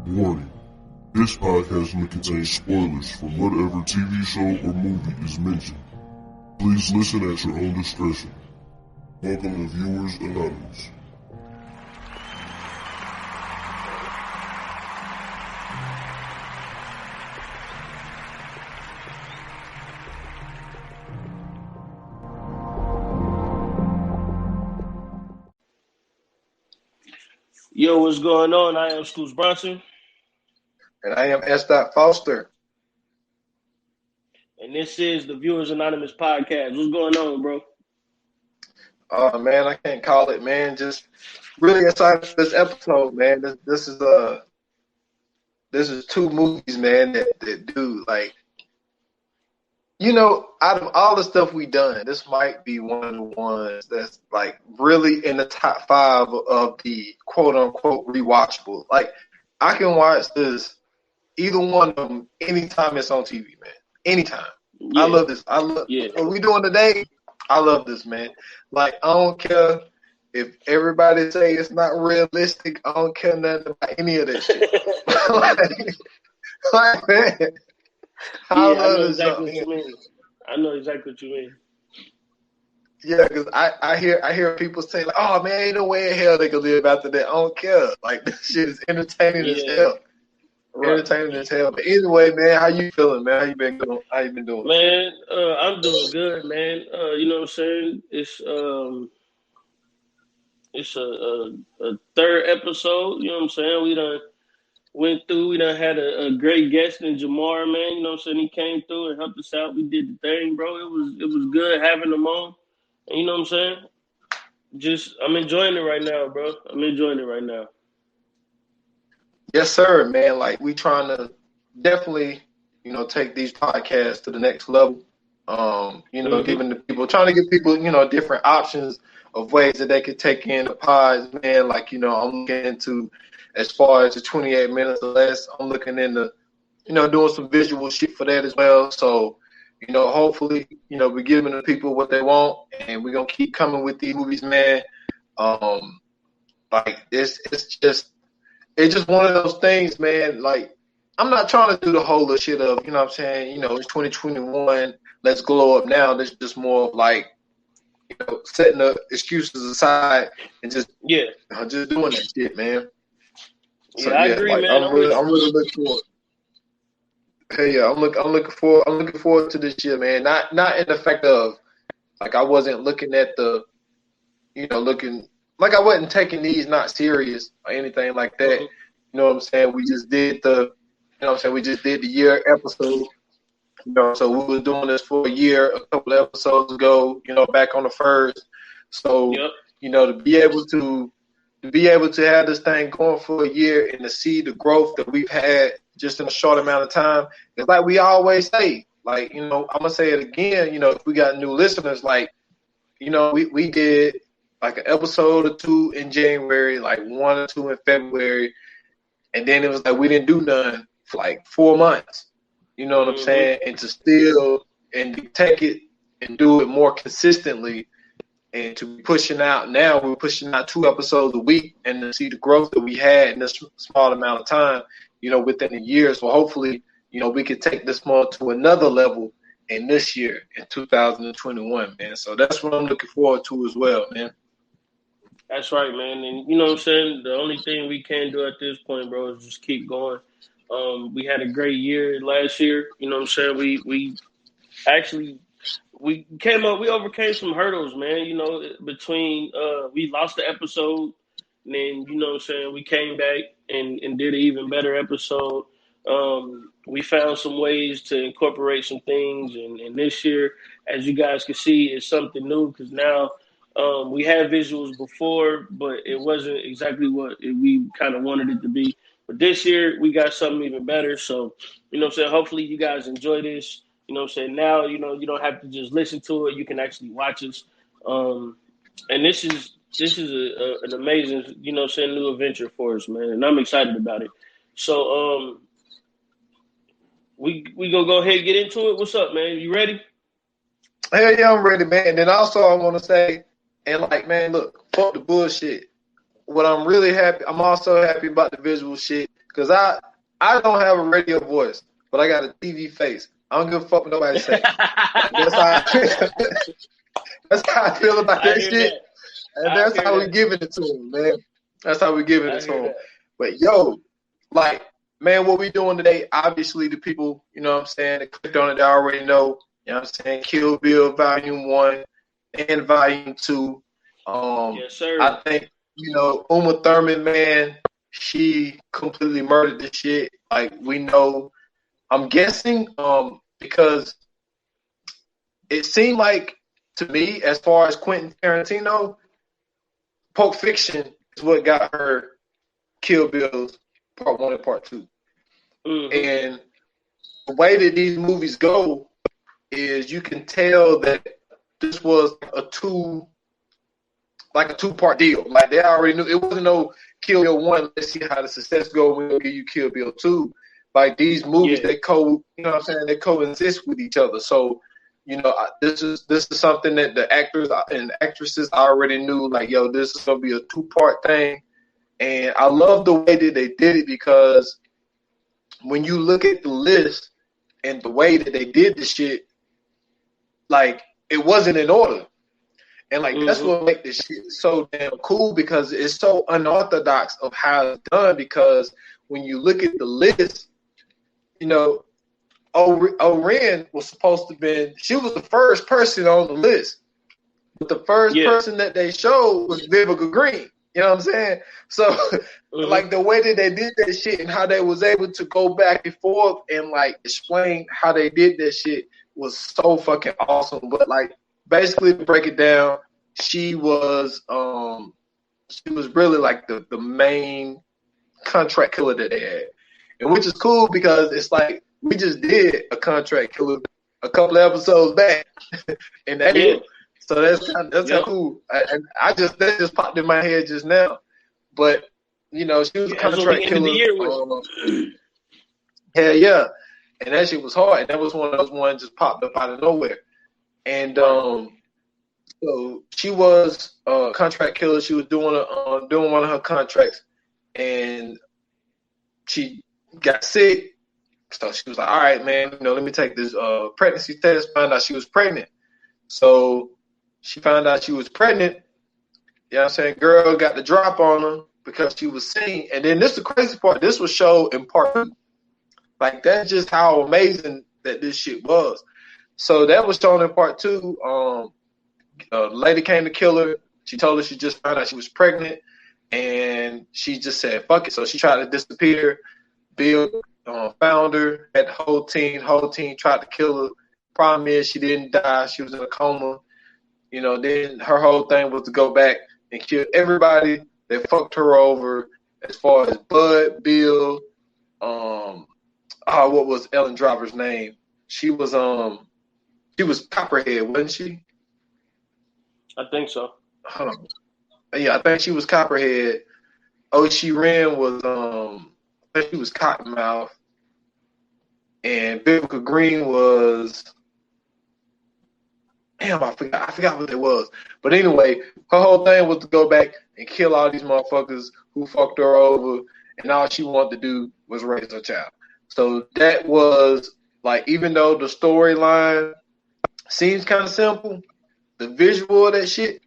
Warning. This podcast may contain spoilers from whatever TV show or movie is mentioned. Please listen at your own discretion. Welcome to Viewers Anonymous. Yo, what's going on? I am Scoots Bronson. And I am S. Foster. And this is the Viewers Anonymous podcast. What's going on, bro? Oh, man, I can't call it, man. Just really excited for this episode, man. This is two movies, man, that do, like, you know, out of all the stuff we done, this might be one of the ones that's, like, really in the top 5 of the quote-unquote rewatchable. Like, I can watch this, either one of them, anytime it's on TV, man. Anytime. Yeah. I love this. What we doing today, I love this, man. Like, I don't care if everybody say it's not realistic. I don't care nothing about any of that shit. like, man. I know exactly what you mean. I know exactly what you mean. Yeah, because I hear people say, like, oh, man, ain't no way in hell they can live after that. I don't care. Like, this shit is entertaining as hell. Right. Entertaining as hell. But anyway, man, how you feeling, man? How you been doing? Man, I'm doing good, man. You know what I'm saying? It's a third episode. You know what I'm saying? We done had a great guest in Jamar, man. You know what I'm saying? He came through and helped us out. We did the thing, bro. It was good having him on. And you know what I'm saying? I'm enjoying it right now, bro. I'm enjoying it right now. Yes, sir, man. Like, we trying to definitely, you know, take these podcasts to the next level. Trying to give people, you know, different options of ways that they could take in the pods, man. Like, you know, I'm looking into, as far as the 28 minutes or less, I'm looking into, you know, doing some visual shit for that as well. So, you know, hopefully, you know, we're giving the people what they want, and we're going to keep coming with these movies, man. Like, it's just one of those things, man. Like, I'm not trying to do the whole shit of, you know what I'm saying, you know, it's 2021, let's glow up now. This is just more of like, you know, setting the excuses aside and just doing that shit, man. So, I agree, like, man. I'm really looking forward. Hey, yeah, I'm looking forward to this year, man. Not in the fact of, like, I wasn't looking at the, you know, like I wasn't taking these not serious or anything like that. You know what I'm saying? We just did the year episode. You know, so we were doing this for a year, a couple of episodes ago, you know, back on the first. So, you know, to be able to have this thing going for a year and to see the growth that we've had just in a short amount of time, it's like we always say, like, you know, I'm going to say it again, you know, if we got new listeners, like, you know, we did like an episode or 2 in January, like 1 or 2 in February, and then it was like we didn't do none for like 4 months. You know what I'm saying? And to still and to take it and do it more consistently, and to be pushing out now, we're pushing out 2 episodes a week, and to see the growth that we had in this small amount of time, you know, within a year. So hopefully, you know, we can take this more to another level in this year, in 2021, man. So that's what I'm looking forward to as well, man. That's right, man. And you know what I'm saying? The only thing we can do at this point, bro, is just keep going. We had a great year last year. You know what I'm saying? We overcame some hurdles, man. You know, between we lost the episode, and then, you know what I'm saying, we came back and did an even better episode. We found some ways to incorporate some things, and this year, as you guys can see, is something new, because now we had visuals before, but it wasn't exactly what we kind of wanted it to be. But this year, we got something even better. So, you know what I'm saying, hopefully you guys enjoy this. You know what I'm saying, now, you know, you don't have to just listen to it. You can actually watch us. And this is an amazing, you know what I'm saying, new adventure for us, man. And I'm excited about it. So, we gonna go ahead and get into it. What's up, man? You ready? Hell yeah, I'm ready, man. And then also I want to say, and like, man, look, fuck the bullshit. What I'm really happy, I'm also happy about the visual shit, because I don't have a radio voice, but I got a TV face. I don't give a fuck what nobody say. That's how I feel about that shit. And that's how we giving it to him, man. That's how we giving it to him. But yo, like, man, what we doing today, obviously the people, you know what I'm saying, that clicked on it, they already know, you know what I'm saying, Kill Bill Volume 1 and Volume 2. Yes, sir. I think, you know, Uma Thurman, man, she completely murdered the shit. Like, we know, I'm guessing, because it seemed like, to me, as far as Quentin Tarantino, Pulp Fiction is what got her Kill Bills Part 1 and Part 2. Mm-hmm. And the way that these movies go is you can tell that this was a two-part deal. Like, they already knew. It wasn't no Kill Bill 1, let's see how the success goes, we'll give you Kill Bill 2. Like, these movies, they you know what I'm saying, they coexist with each other. So, you know, this is something that the actors and actresses already knew, like, yo, this is going to be a two-part thing. And I love the way that they did it, because when you look at the list and the way that they did the shit, like, it wasn't in order. And, like, that's what makes this shit so damn cool, because it's so unorthodox of how it's done. Because when you look at the list, you know, Oren was supposed to have been, she was the first person on the list. But the first person that they showed was Vivica Green. You know what I'm saying? So, like, the way that they did that shit and how they was able to go back and forth and, like, explain how they did that shit was so fucking awesome. But, like, basically, to break it down, she was really, like, the main contract killer that they had. And which is cool, because it's like, we just did a contract killer a couple of episodes back. And that so that's kind of cool. And that just popped in my head just now. But, you know, she was a contract killer. Hell yeah. And that shit was hard. And that was one of those ones just popped up out of nowhere. And so she was a contract killer. She was doing one of her contracts. And she got sick. So she was like, all right, man, you know, let me take this pregnancy test, find out she was pregnant. So she found out she was pregnant. You know what I'm saying? Girl got the drop on her because she was seen. And then this is the crazy part. This was shown in Part 2. Like, that's just how amazing that this shit was. So that was shown in Part 2. A lady came to kill her. She told her she just found out she was pregnant. And she just said, fuck it. So she tried to disappear. Bill found her, had the whole team tried to kill her. Problem is, she didn't die. She was in a coma. You know, then her whole thing was to go back and kill everybody that fucked her over, as far as Bud, Bill, what was Ellen Driver's name? She was Copperhead, wasn't she? I think so. Yeah, I think she was Copperhead. Oshi Ren was I think she was Cottonmouth, and Vivica Green was, damn, I forgot what it was. But anyway, her whole thing was to go back and kill all these motherfuckers who fucked her over, and all she wanted to do was raise her child. So that was, like, even though the storyline seems kind of simple, the visual of that shit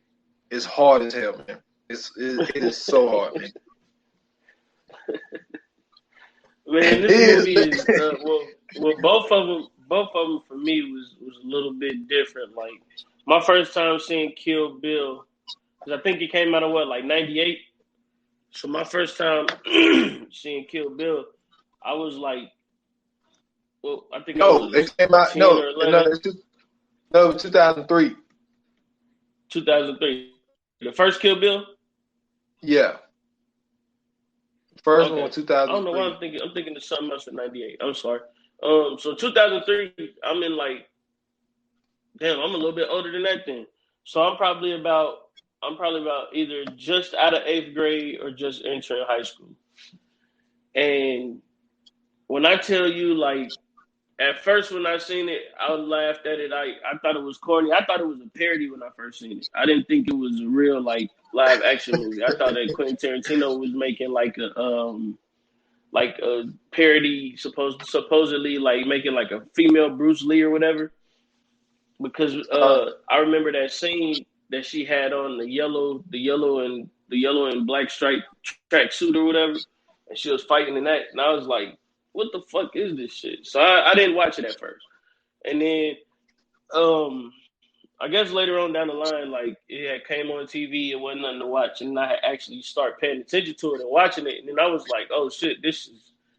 is hard as hell, man. It is so hard, man. Man, this movie is both of them for me was a little bit different. Like, my first time seeing Kill Bill, because I think it came out of like 98. So my first time seeing Kill Bill, I was like, well, I think it came out 2003. 2003. The first Kill Bill? Yeah. First one was 2003. I don't know why I'm thinking of something else in 98. I'm sorry. So 2003, I'm in, like, damn, I'm a little bit older than that then. So I'm probably about either just out of 8th grade or just entering high school. And when I tell you, like, at first when I seen it, I laughed at it. I thought it was corny. I thought it was a parody when I first seen it. I didn't think it was a real, like, live action movie. I thought that Quentin Tarantino was making like a like a parody, supposedly like making like a female Bruce Lee or whatever. Because I remember that scene that she had on the yellow and black stripe track suit or whatever, and she was fighting in that, and I was like, "What the fuck is this shit?" So I didn't watch it at first, and then I guess later on down the line, like it had came on TV, it wasn't nothing to watch, and I had actually start paying attention to it and watching it, and then I was like, "Oh shit, this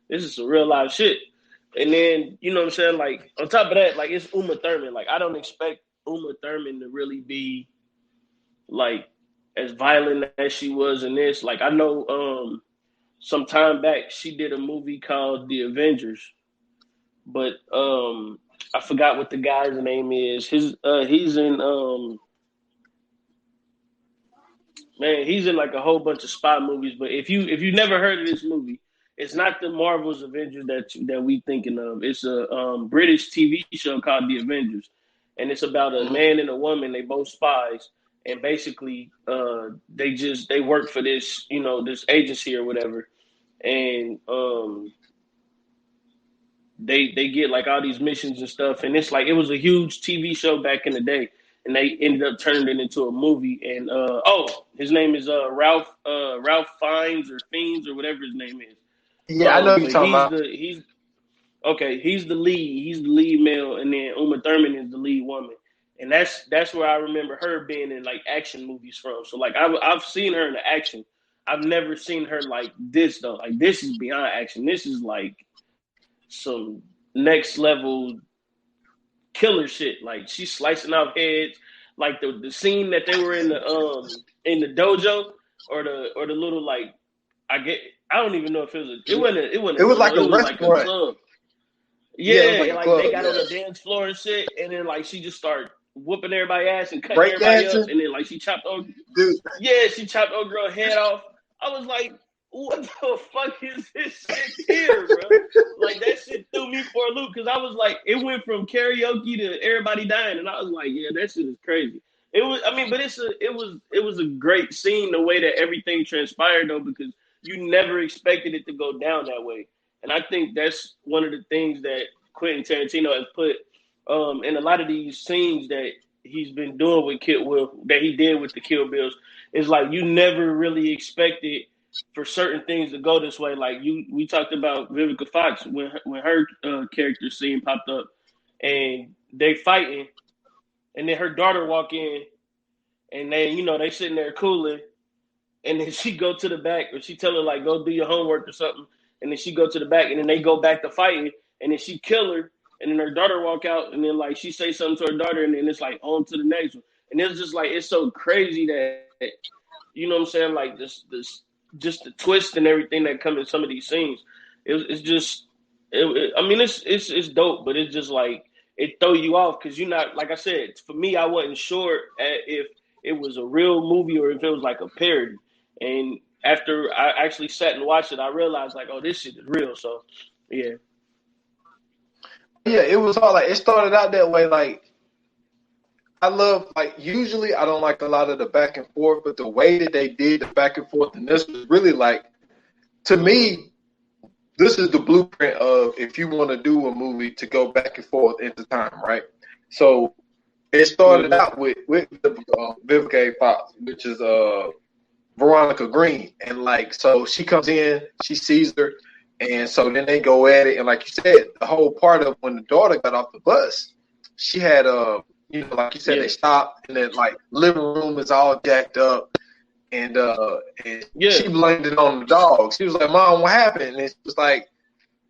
is some real life shit." And then you know what I'm saying, like on top of that, like it's Uma Thurman. Like I don't expect Uma Thurman to really be like as violent as she was in this. Like I know some time back she did a movie called The Avengers, but I forgot what the guy's name is. He's in man, he's in like a whole bunch of spy movies. But if you never heard of this movie, it's not the Marvel's Avengers that we thinking of. It's a British TV show called The Avengers, and it's about a man and a woman. They both spies, and basically they work for this this agency or whatever, and they get like all these missions and stuff, and it's like it was a huge TV show back in the day, and they ended up turning it into a movie. And his name is Ralph Fiennes or Fiennes or whatever his name is. Yeah, I know you're But talking about. he's okay. He's the lead. He's the lead male, and then Uma Thurman is the lead woman. And that's where I remember her being in like action movies from. So like I've seen her in the action. I've never seen her like this though. Like this is beyond action. This is like some next level killer shit. Like she's slicing off heads. Like the scene that they were in the dojo or the little like I don't even know if it was it wasn't It was like a restaurant. Like a club. Yeah, it was like a like club, they got on the dance floor and shit, and then like she just started whooping everybody ass and cutting everybody up, and then like she chopped she chopped old girl head off. I was like, what the fuck is this shit here, bro? Like that shit threw me for a loop because I was like, it went from karaoke to everybody dying, and I was like, yeah, that shit is crazy. It was, I mean, but it was a great scene the way that everything transpired though, because you never expected it to go down that way, and I think that's one of the things that Quentin Tarantino has put in a lot of these scenes that he's been doing that he did with the Kill Bills is like you never really expected for certain things to go this way. Like we talked about Vivica Fox when her character scene popped up, and they fighting, and then her daughter walk in, and they sitting there cooling, and then she go to the back, or she tell her like go do your homework or something, and then she go to the back, and then they go back to fighting, and then she kill her, and then her daughter walk out, and then like she say something to her daughter, and then it's like on to the next one, and it's just like it's so crazy that you know what I'm saying, like this just the twist and everything that come in some of these scenes. It's just, I mean, it's dope, but it's just like it throw you off because you're not, like I said, for me, I wasn't sure if it was a real movie or if it was like a parody. And after I actually sat and watched it, I realized like, oh, this shit is real. So, yeah. Yeah, it was all like it started out that way. Like I love, like, usually I don't like a lot of the back and forth, but the way that they did the back and forth in this was really like, to me, this is the blueprint of if you want to do a movie to go back and forth into time, right? So it started out with Vivica Fox, which is Veronica Green, and like so she comes in, she sees her, and so then they go at it, and like you said, the whole part of when the daughter got off the bus, she had like you said, they stopped, and then like living room is all jacked up, and she blamed it on the dog. She was like, "Mom, what happened?" And it was like,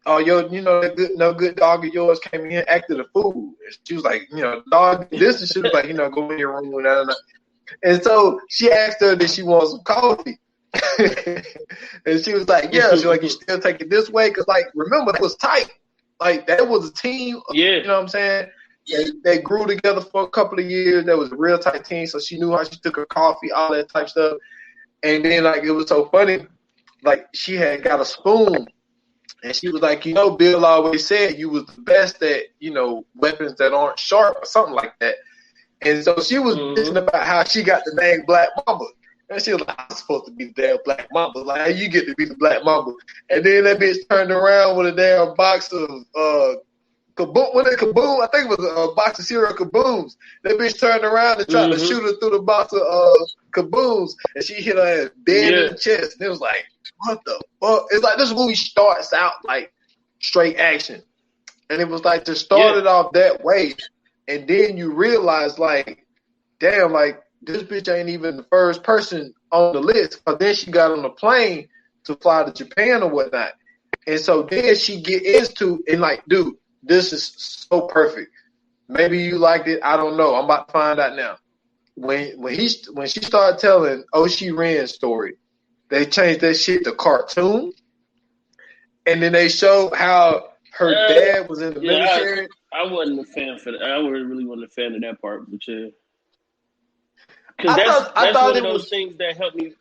"Oh, that good dog of yours came in, acted a fool." And she was like, "Dog, this," and she was like, "Go in your room." And so she asked her that she wants some coffee, and she was like, "Yeah." She's like, "You still take it this way?" Because like, remember, that was tight. Like that was a team. Yeah, you know what I'm saying. They grew together for a couple of years. That was a real tight team. So she knew how she took her coffee, all that type stuff. And then, like, it was so funny. Like, she had got a spoon. And she was like, Bill always said you was the best at, weapons that aren't sharp or something like that. And so she was bitching about how she got the name Black Mamba. And she was like, I'm supposed to be the damn Black Mamba. Like, how you get to be the Black Mamba? And then that bitch turned around with a damn box of kaboom. What is kaboom? I think it was a box of cereal kabooms. That bitch turned around and tried to shoot her through the box of kabooms, and she hit her ass dead in the chest. And it was like, what the fuck? It's like this movie starts out like straight action, and it was like to start it off that way, and then you realize like, damn, like this bitch ain't even the first person on the list. But then she got on the plane to fly to Japan or whatnot, and so then she get into and like, dude, this is so perfect. Maybe you liked it. I don't know. I'm about to find out now. When she started telling Oshi Ren's story, they changed that shit to cartoon, and then they showed how her dad was in the military. I wasn't a fan for that. I really wasn't a fan of that part, but yeah. Because that's one of those things that helped me.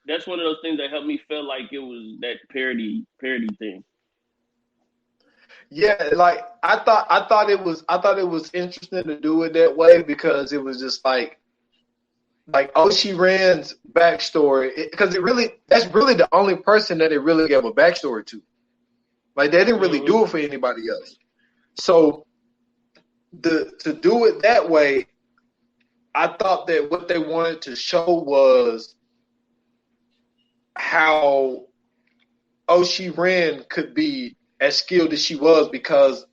That's one of those things that helped me feel like it was that parody thing. Yeah, like I thought it was interesting to do it that way because it was just like Oshi Ren's backstory, because that's really the only person that it really gave a backstory to. Like they didn't really do it for anybody else. So to do it that way, I thought that what they wanted to show was how Oshi Ren could be as skilled as she was because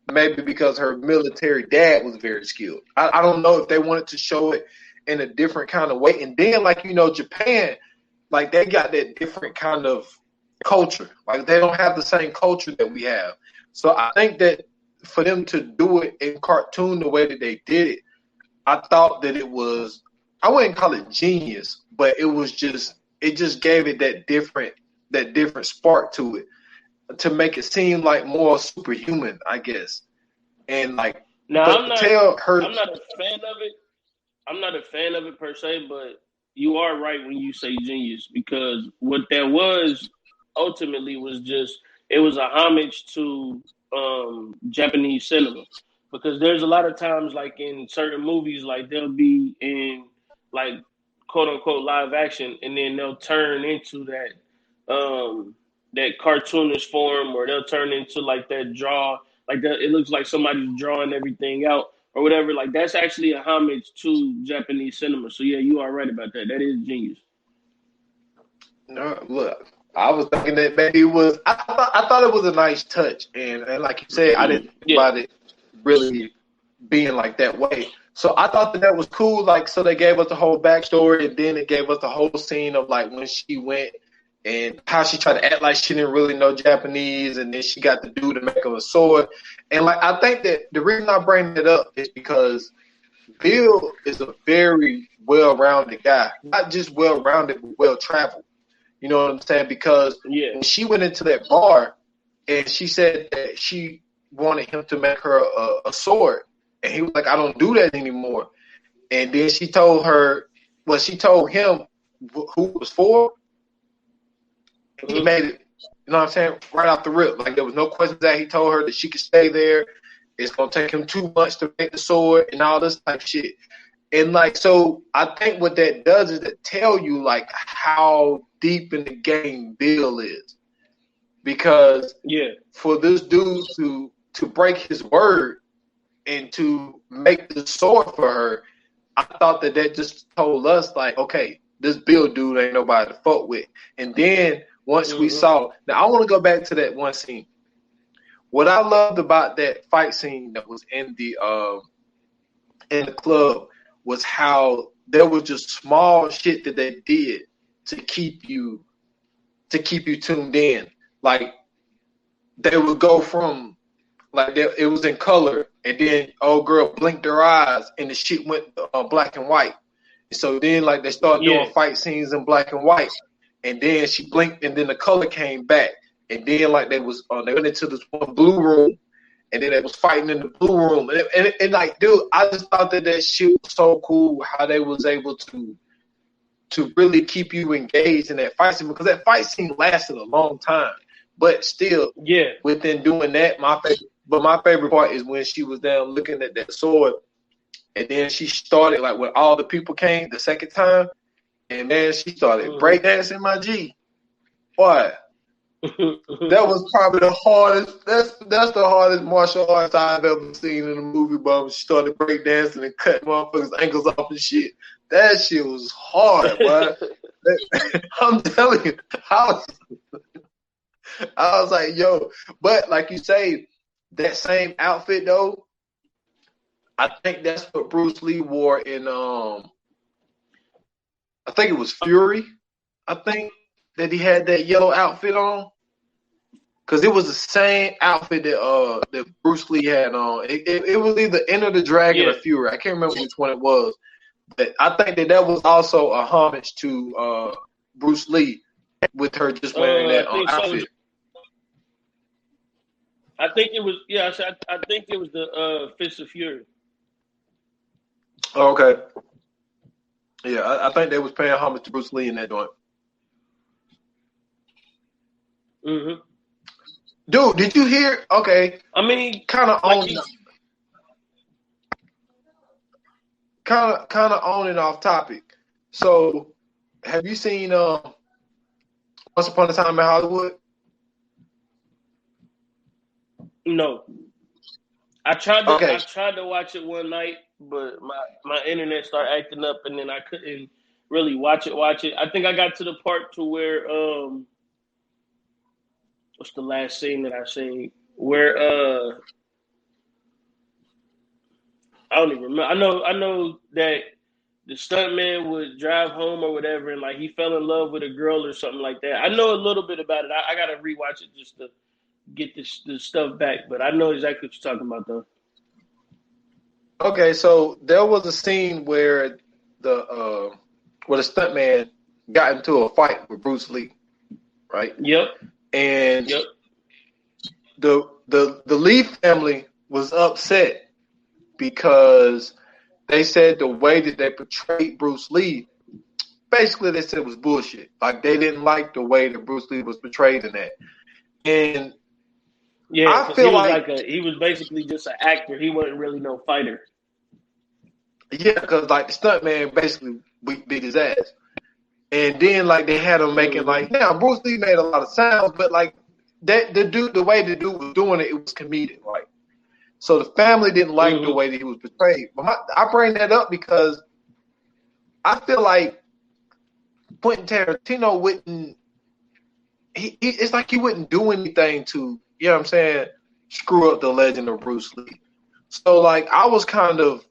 her military dad was very skilled. I don't know if they wanted to show it in a different kind of way. And then, like, you know, Japan, like they got that different kind of culture. Like they don't have the same culture that we have. So I think that for them to do it in cartoon the way that they did it, I thought that it was, I wouldn't call it genius, but it just gave it that different spark to it to make it seem like more superhuman, I guess. And like, now I'm not a fan of it. I'm not a fan of it per se, but you are right when you say genius, because what that was ultimately was just, it was a homage to Japanese cinema. Because there's a lot of times, like in certain movies, like they'll be in like quote unquote live action, and then they'll turn into that that cartoonish form, or they'll turn into like that draw, like that. It looks like somebody's drawing everything out or whatever. Like that's actually a homage to Japanese cinema. So yeah, you are right about that. That is genius. No, look, I was thinking that maybe it was. I thought it was a nice touch, and like you said, I didn't think about it really being like that way. So I thought that was cool. Like, so they gave us the whole backstory, and then it gave us the whole scene of like when she went and how she tried to act like she didn't really know Japanese, and then she got the dude to make her a sword. And like, I think that the reason I bring it up is because Bill is a very well-rounded guy, not just well-rounded, but well-traveled. You know what I'm saying? Because when she went into that bar and she said that she wanted him to make her a sword, and he was like, I don't do that anymore. And then she told him who it was for. He made it, you know what I'm saying, right off the rip. Like there was no questions that he told her that she could stay there. It's gonna take him too much to make the sword and all this type of shit. And like, so I think what that does is it tell you like how deep in the game Bill is. Because for this dude to break his word and to make the sword for her, I thought that just told us like, okay, this Bill dude ain't nobody to fuck with. And then once we saw, now I want to go back to that one scene. What I loved about that fight scene that was in the club was how there was just small shit that they did to keep you tuned in. Like they would go from like it was in color, and then old girl blinked her eyes, and the shit went black and white. And so then like they started doing fight scenes in black and white, and then she blinked, and then the color came back, and then like they went into this one blue room, and then they was fighting in the blue room, and like, dude, I just thought that shit was so cool how they was able to really keep you engaged in that fight scene, because that fight scene lasted a long time. But still, within doing that, my favorite part is when she was down looking at that sword, and then she started like when all the people came the second time, And man, she started breakdancing my G. Boy, that was probably the hardest. That's the hardest martial arts I've ever seen in a movie. But she started breakdancing and cutting motherfuckers' ankles off and shit. That shit was hard, boy. I'm telling you, I was like, yo. But like you say, that same outfit though, I think that's what Bruce Lee wore in I think it was Fury. I think that he had that yellow outfit on. Cause it was the same outfit that Bruce Lee had on. It was either Enter the Dragon or Fury. I can't remember which one it was. But I think that was also a homage to Bruce Lee with her just wearing that outfit. So. I think it was I think it was the Fist of Fury. Oh, okay. Yeah, I think they was paying homage to Bruce Lee in that joint. Mm-hmm. Dude, did you hear? Okay. I mean, kind of on and off topic. So, have you seen Once Upon a Time in Hollywood? No. I tried to watch it one night, but my internet started acting up, and then I couldn't really watch it. I think I got to the part to where what's the last scene that I seen? Where I don't even remember. I know that the stuntman would drive home or whatever, and like he fell in love with a girl or something like that. I know a little bit about it. I gotta rewatch it just to get this stuff back, but I know exactly what you're talking about though. Okay, so there was a scene where the stuntman got into a fight with Bruce Lee, right? Yep. And the Lee family was upset because they said the way that they portrayed Bruce Lee, basically they said it was bullshit. Like they didn't like the way that Bruce Lee was portrayed in that. And I feel he was basically just an actor. He wasn't really no fighter. Yeah, because like the stuntman basically beat his ass. And then like they had him making like now Bruce Lee made a lot of sounds, but like that the way the dude was doing it was comedic, right? So the family didn't like the way that he was portrayed. But I bring that up because I feel like Quentin Tarantino wouldn't. It's like he wouldn't do anything to, you know what I'm saying, screw up the legend of Bruce Lee. So like I was kind of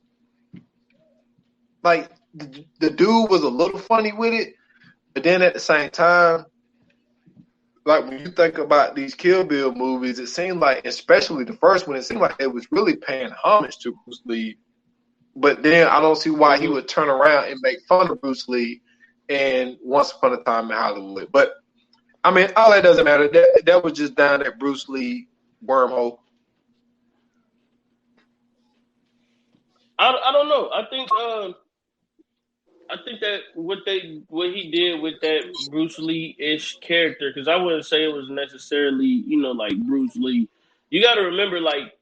like the dude was a little funny with it, but then at the same time, like when you think about these Kill Bill movies, it seemed like, especially the first one, it seemed like it was really paying homage to Bruce Lee. But then I don't see why he would turn around and make fun of Bruce Lee and Once Upon a Time in Hollywood. But I mean, all that doesn't matter. That was just down that Bruce Lee wormhole. I don't know. I think that what he did with that Bruce Lee-ish character, because I wouldn't say it was necessarily, like Bruce Lee. You got to remember, like,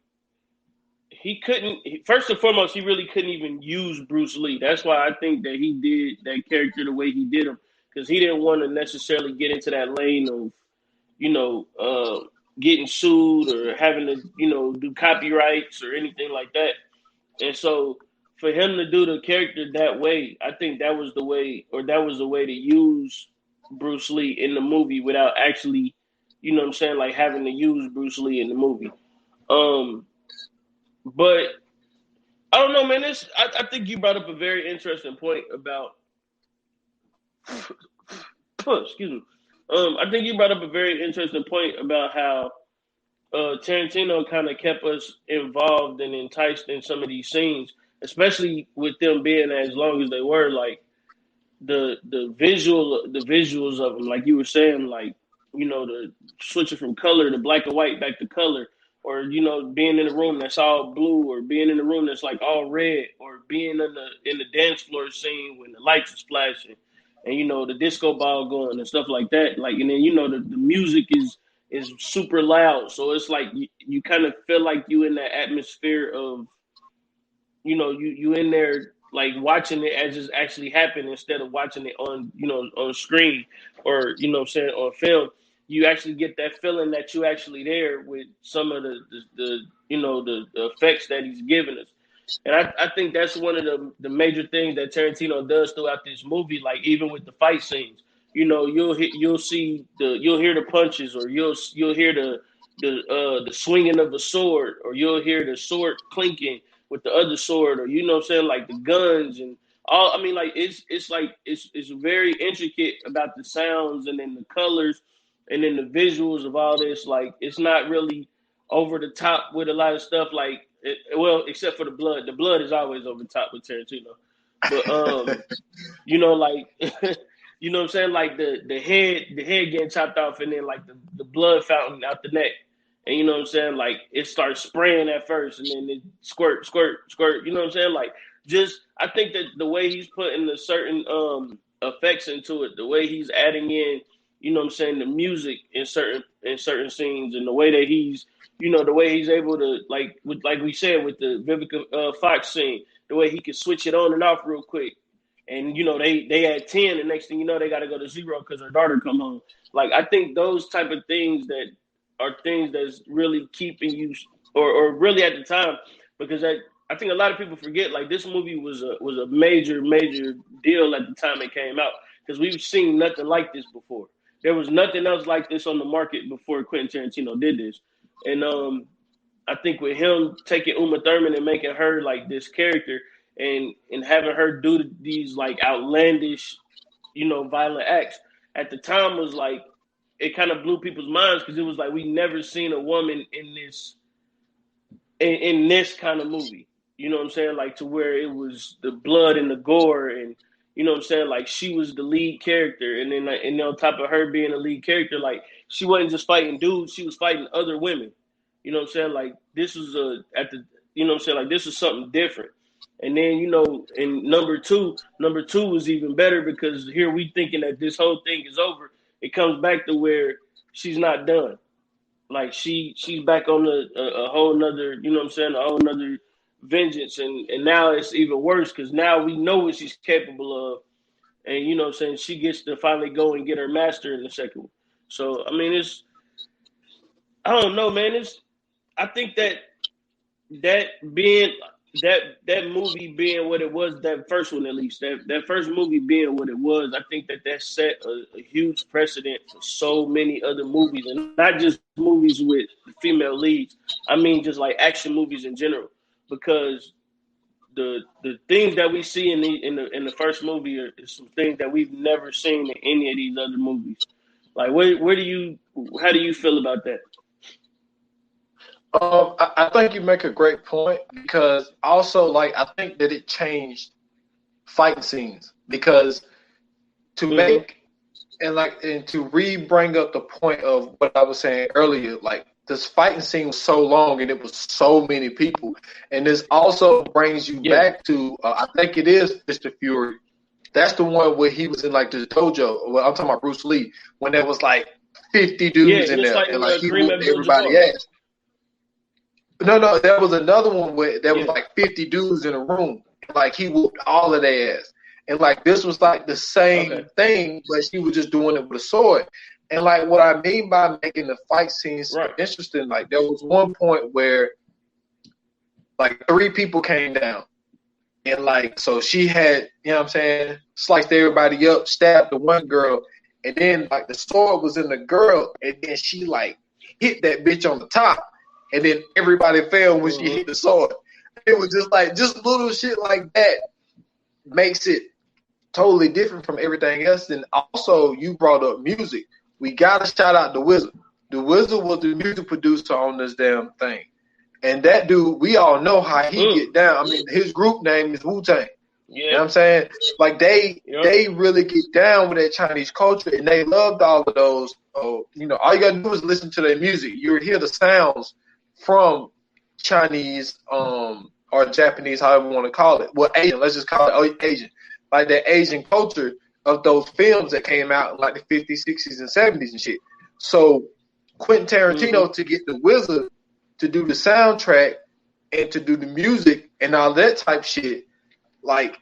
first and foremost, he really couldn't even use Bruce Lee. That's why I think that he did that character the way he did him, because he didn't want to necessarily get into that lane of, getting sued or having to, do copyrights or anything like that. And so for him to do the character that way, I think that was the way to use Bruce Lee in the movie without actually, like having to use Bruce Lee in the movie. But I don't know, man. I think you brought up a very interesting point about. Excuse me. I think you brought up a very interesting point about how Tarantino kind of kept us involved and enticed in some of these scenes, especially with them being as long as they were. Like the visuals of them, like you were saying, like the switching from color to black and white back to color, or being in a room that's all blue, or being in a room that's like all red, or being in the dance floor scene when the lights are flashing, and the disco ball going and stuff like that. Like, and then the music is super loud, so it's like you kind of feel like you in that atmosphere of you in there like watching it as it's actually happened instead of watching it on on screen or saying on film. You actually get that feeling that you actually there with some of the effects that he's giving us. And I think that's one of the major things that Tarantino does throughout this movie. Like even with the fight scenes, you'll see you'll hear the punches, or you'll hear the swinging of a sword, or you'll hear the sword clinking with the other sword, or what I'm saying, like the guns and all. I mean, like it's very intricate about the sounds and then the colors and then the visuals of all this. Like it's not really over the top with a lot of stuff. Like well, except for the blood. The blood is always over the top with Tarantino. But like what I'm saying, like the head getting chopped off and then like the blood fountain out the neck. And what I'm saying, like it starts spraying at first and then it squirt, squirt, squirt. You know what I'm saying? Like just I think that the way he's putting the certain effects into it, the way he's adding in, what I'm saying, the music in certain scenes, and the way that he's the way he's able to, like we said with the Vivica Fox scene, the way he can switch it on and off real quick. And they had 10, and next thing you know they got to go to 0 because her daughter come home. Like I think those type of things that are things that's really keeping you, or really at the time, because I think a lot of people forget, like this movie was a major deal at the time it came out, because we've seen nothing like this before. There was nothing else like this on the market before Quentin Tarantino did this. And I think with him taking Uma Thurman and making her like this character, and having her do these like outlandish, violent acts at the time was like, it kind of blew people's minds, because it was like we never seen a woman in this kind of movie. You know what I'm saying? Like to where it was the blood and the gore, and you know what I'm saying? Like she was the lead character, and then like, and on top of her being a lead character, like she wasn't just fighting dudes, she was fighting other women. You know what I'm saying? Like this was like this was something different. And then, in number two was even better, because here we thinking that this whole thing is over. It comes back to where she's not done. Like she's back on a whole nother, a whole nother vengeance. And now it's even worse, because now we know what she's capable of. And, she gets to finally go and get her master in the second one. So, I mean, I don't know, man. I think that being that movie being what it was, that first one at least, that first movie being what it was, I think that set a huge precedent for so many other movies, and not just movies with female leads. I mean, just like action movies in general, because the things that we see in the first movie are some things that we've never seen in any of these other movies. Like, how do you feel about that? I think you make a great point, because also, like, I think that it changed fighting scenes, because to make and to bring up the point of what I was saying earlier, like this fighting scene was so long and it was so many people, and this also brings you back to I think it is Mr. Fury. That's the one where he was in like the dojo. Well, I'm talking about Bruce Lee, when there was like 50 dudes in there, and like he whooped everybody ass. No, there was another one where there was like 50 dudes in a room. Like he whooped all of their ass. And like this was like the same thing, but she was just doing it with a sword. And like what I mean by making the fight scenes interesting, like there was one point where like 3 people came down. And like, so she had, sliced everybody up, stabbed the one girl, and then like the sword was in the girl, and then she like hit that bitch on the top. And then everybody fell when she hit the sword. It was just like, just little shit like that makes it totally different from everything else. And also, you brought up music. We got to shout out the Wizard. The Wizard was the music producer on this damn thing. And that dude, we all know how he get down. I mean, his group name is Wu-Tang. Yeah. You know what I'm saying? Like, they really get down with that Chinese culture, and they loved all of those. All you got to do is listen to their music. You would hear the sounds from Chinese or Japanese, however you want to call it. Well, Asian, let's just call it Asian. Like the Asian culture of those films that came out in like the 50s, 60s, and 70s and shit. So Quentin Tarantino to get the Wizard to do the soundtrack and to do the music and all that type shit, like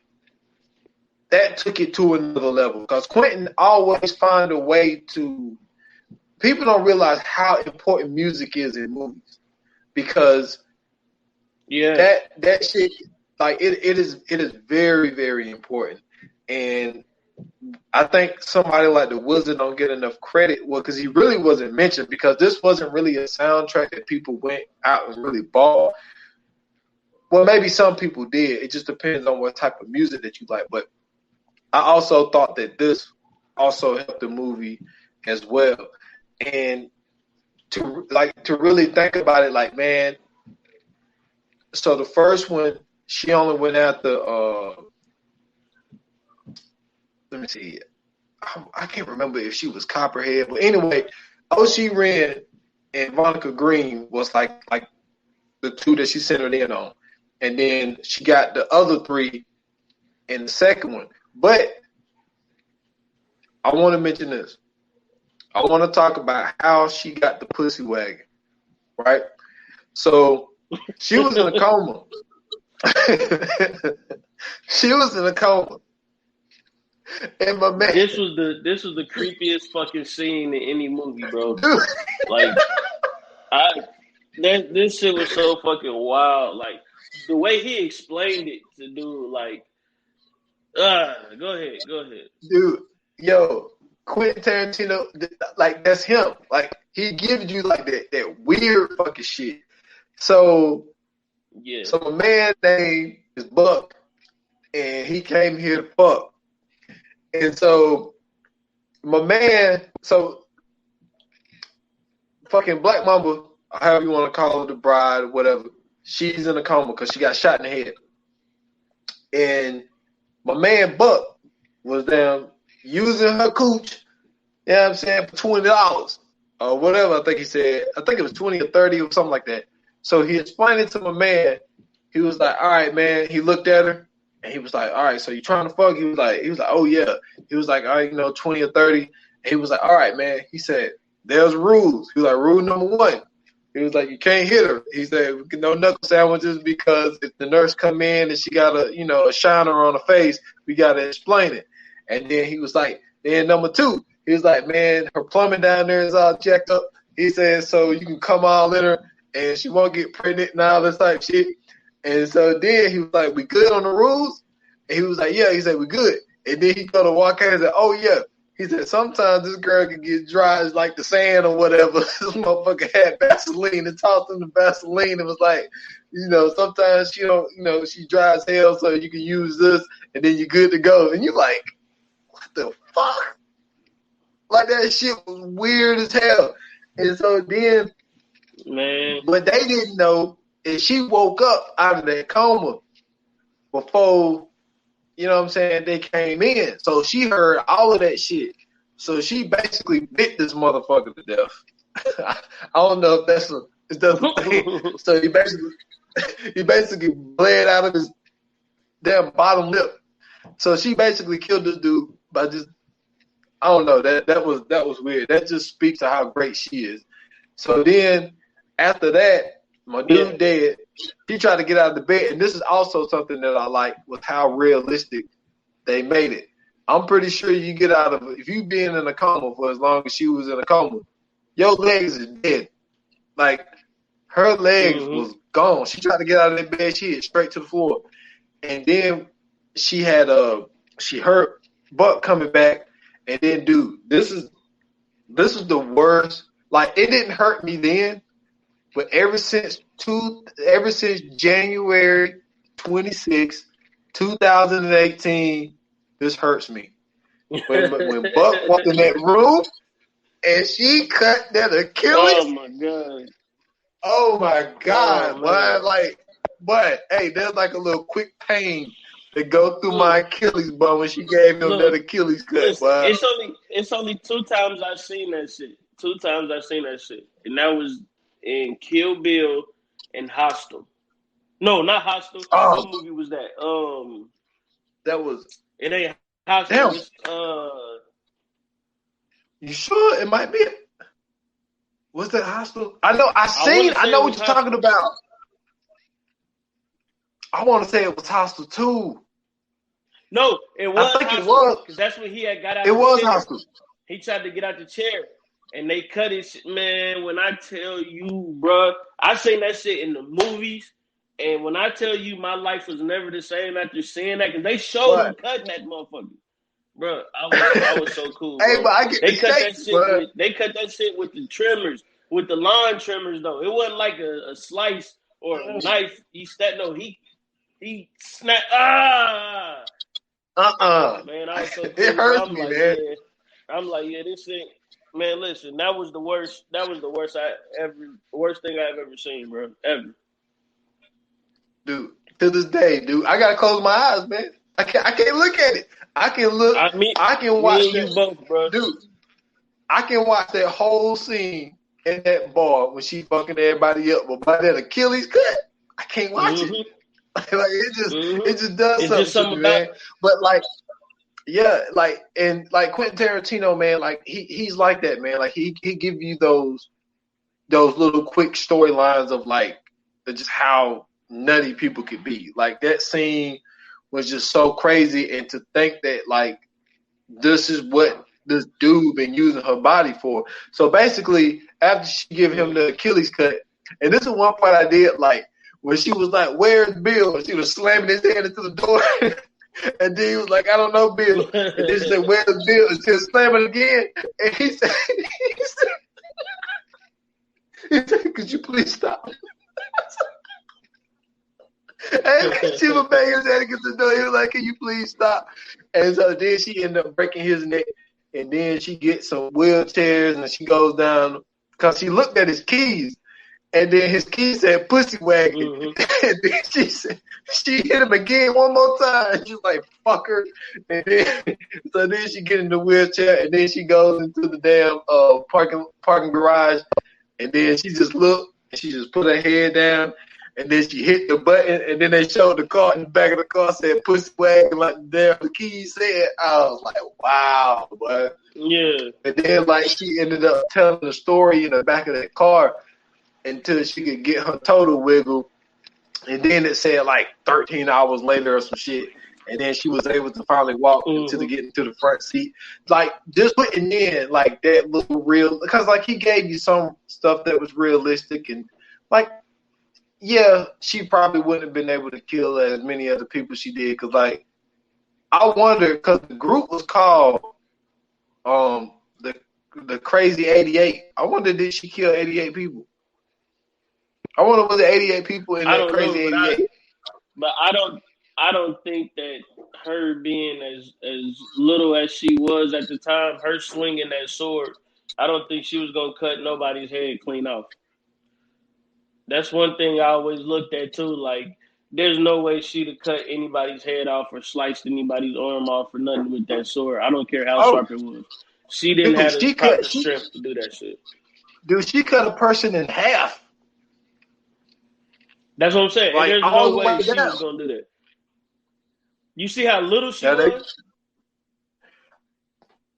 that took it to another level because Quentin always find a way to. People don't realize how important music is in movies because that shit, like it is very, very important. And I think somebody like the Wizard don't get enough credit, well, because he really wasn't mentioned because this wasn't really a soundtrack that people went out and really bought. Well, maybe some people did. It just depends on what type of music that you like. But I also thought that this also helped the movie as well. And to really think about it, like, man, so the first one, she only went after let me see. I can't remember if she was Copperhead, but anyway, O.C. Ren and Monica Green was like the two that she centered in on. And then she got the other three in the second one. But I want to mention this. I want to talk about how she got the pussy wagon, right? So she was in a coma. She was in a coma. And my man, this was the creepiest fucking scene in any movie, bro. Like, this shit was so fucking wild. Like the way he explained it to dude, like, go ahead, dude. Yo, Quentin Tarantino, like that's him. Like he gives you like that weird fucking shit. So yeah. So my man name is Buck, and he came here to fuck. And so my man, so fucking Black Mamba, however you want to call her, the bride or whatever, she's in a coma because she got shot in the head. And my man Buck was down using her cooch, you know what I'm saying, for $20 or whatever. I think he said, I think it was 20 or 30 or something like that. So he explained it to my man. He was like, all right, man. He looked at her and he was like, all right, so you trying to fuck? He was like, oh yeah. He was like, all right, 20 or 30. And he was like, all right, man. He said, there's rules. He was like, rule number 1. He was like, you can't hit her. He said, no knuckle sandwiches because if the nurse come in and she got a shiner on her face, we got to explain it. And then he was like, then number 2, he was like, man, her plumbing down there is all checked up. He said, so you can come all in her and she won't get pregnant and all this type of shit. And so then he was like, we good on the rules? And he was like, yeah. He said, we good. And then he go to walk out and said, oh, yeah. He said, sometimes this girl can get dry as like the sand or whatever. This motherfucker had Vaseline and tossed him the Vaseline and was like, sometimes she don't, she dry as hell, so you can use this and then you're good to go. And you're like, what the fuck? Like that shit was weird as hell. And so then, man, but they didn't know if she woke up out of that coma before, you know what I'm saying, they came in. So she heard all of that shit. So she basically bit this motherfucker to death. I don't know if that's a thing. So he basically bled out of his damn bottom lip. So she basically killed this dude by just, I don't know, that was weird. That just speaks to how great she is. So then after that, my dude dead. He tried to get out of the bed, and this is also something that I like with how realistic they made it. I'm pretty sure you get out of it. If you been in a coma for as long as she was in a coma, your legs is dead. Like, her legs was gone. She tried to get out of that bed. She hit straight to the floor. And then she heard Buck coming back. And then, dude, this is the worst. Like, it didn't hurt me then, but ever since January 26, 2018, this hurts me. When Buck walked in that room and she cut that Achilles. Oh my God, boy. But hey, there's like a little quick pain that go through my Achilles bone when she gave him that Achilles cut. It's only 2 times I've seen that shit. 2 times I've seen that shit. And that was in Kill Bill and Hostel. No, not Hostel. Oh. What movie was that? That was. It ain't Hostel. It was, you sure it might be? Was that Hostel? I know. I know what you're talking about. I want to say it was Hostel 2. No, it I was think high it school was. because that's when he had got out It of the was chair. high school. He tried to get out the chair, and they cut his man. When I tell you, bruh, I seen that shit in the movies, and when I tell you, my life was never the same after seeing that because they showed But who cutting that motherfucker. Bro, I was so cool, hey, bro. but I get the They cut shake, that shit but with the trimmers, with the lawn trimmers though. It wasn't like a slice or a knife. He snapped. Man, I was so it cool, bro. hurts me, man. I'm like, yeah, this thing, man. Listen, that was the worst. That was the worst thing I've ever seen, bro. Ever. Dude, to this day, dude, I gotta close my eyes, man. I can't look at it. I can look. I can watch me and that, you both, bro. dude. I can watch that whole scene in that bar when she fucking everybody up, but by that Achilles cut, I can't watch it. Like it just does something to me, man. But like, yeah, like and like Quentin Tarantino, man, like he's like that, man. Like he give you those little quick storylines of like just how nutty people could be. Like that scene was just so crazy, and to think that like this is what this dude been using her body for. So basically, after she give him the Achilles cut, and this is one part I did like when she was like, "Where's Bill?" And she was slamming his hand into the door, and then he was like, "I don't know, Bill." And then she said, "Where's Bill?" And she was slamming again, and he said, "Could you please stop?" And she was banging his head against the door. He was like, "Can you please stop?" And so then she ended up breaking his neck. And then she gets some wheelchairs and she goes down because she looked at his keys. And then his keys said pussy wagon. And then she hit him again one more time. She's like, "Fucker." And then so then she get in the wheelchair and then she goes into the damn parking garage. And then she just looked and she just put her head down. And then she hit the button, and then they showed the car in the back of the car said pussy wagon like the keys said. I was like, wow, boy. Yeah. And then like she ended up telling the story in the back of that car until she could get her total wiggle. And then it said like 13 hours later or some shit. And then she was able to finally walk until to get into the front seat. Like just putting in like that little real, because like he gave you some stuff that was realistic and like, yeah, she probably wouldn't have been able to kill as many other people she did. Because, like, I wonder, because the group was called the Crazy 88. I wonder, did she kill 88 people? I wonder, was it 88 people in that Crazy 88? But I don't think that her being as little as she was at the time, her swinging that sword, I don't think she was going to cut nobody's head clean off. That's one thing I always looked at too. Like, there's no way she'd have cut anybody's head off or sliced anybody's arm off or nothing with that sword. I don't care how sharp it was. She didn't have the proper strength to do that shit. Dude, she cut a person in half. That's what I'm saying. Like, there's no way she was gonna do that. You see how little she was?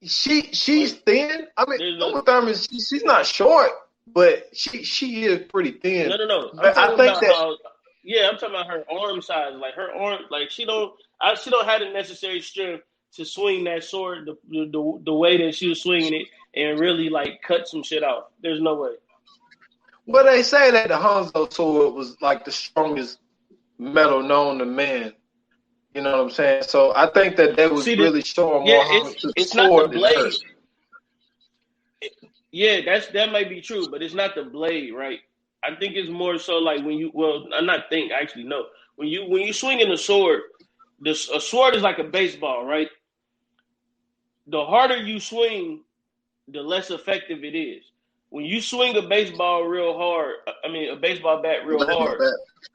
She's thin. I mean, Uma Thurman, she's not short. But she is pretty thin. No. I'm talking about her arm size. Like her arm, like she don't have the necessary strength to swing that sword the way that she was swinging it and really like cut some shit off. There's no way. Well, they say that the Hanzo sword was like the strongest metal known to man. You know what I'm saying? So I think that was really showing more homage to the sword than hers. Yeah, that might be true, but it's not the blade, right? I think it's more so like when you actually no. When you swing in a sword, a sword is like a baseball, right? The harder you swing, the less effective it is. When you swing a baseball bat real hard,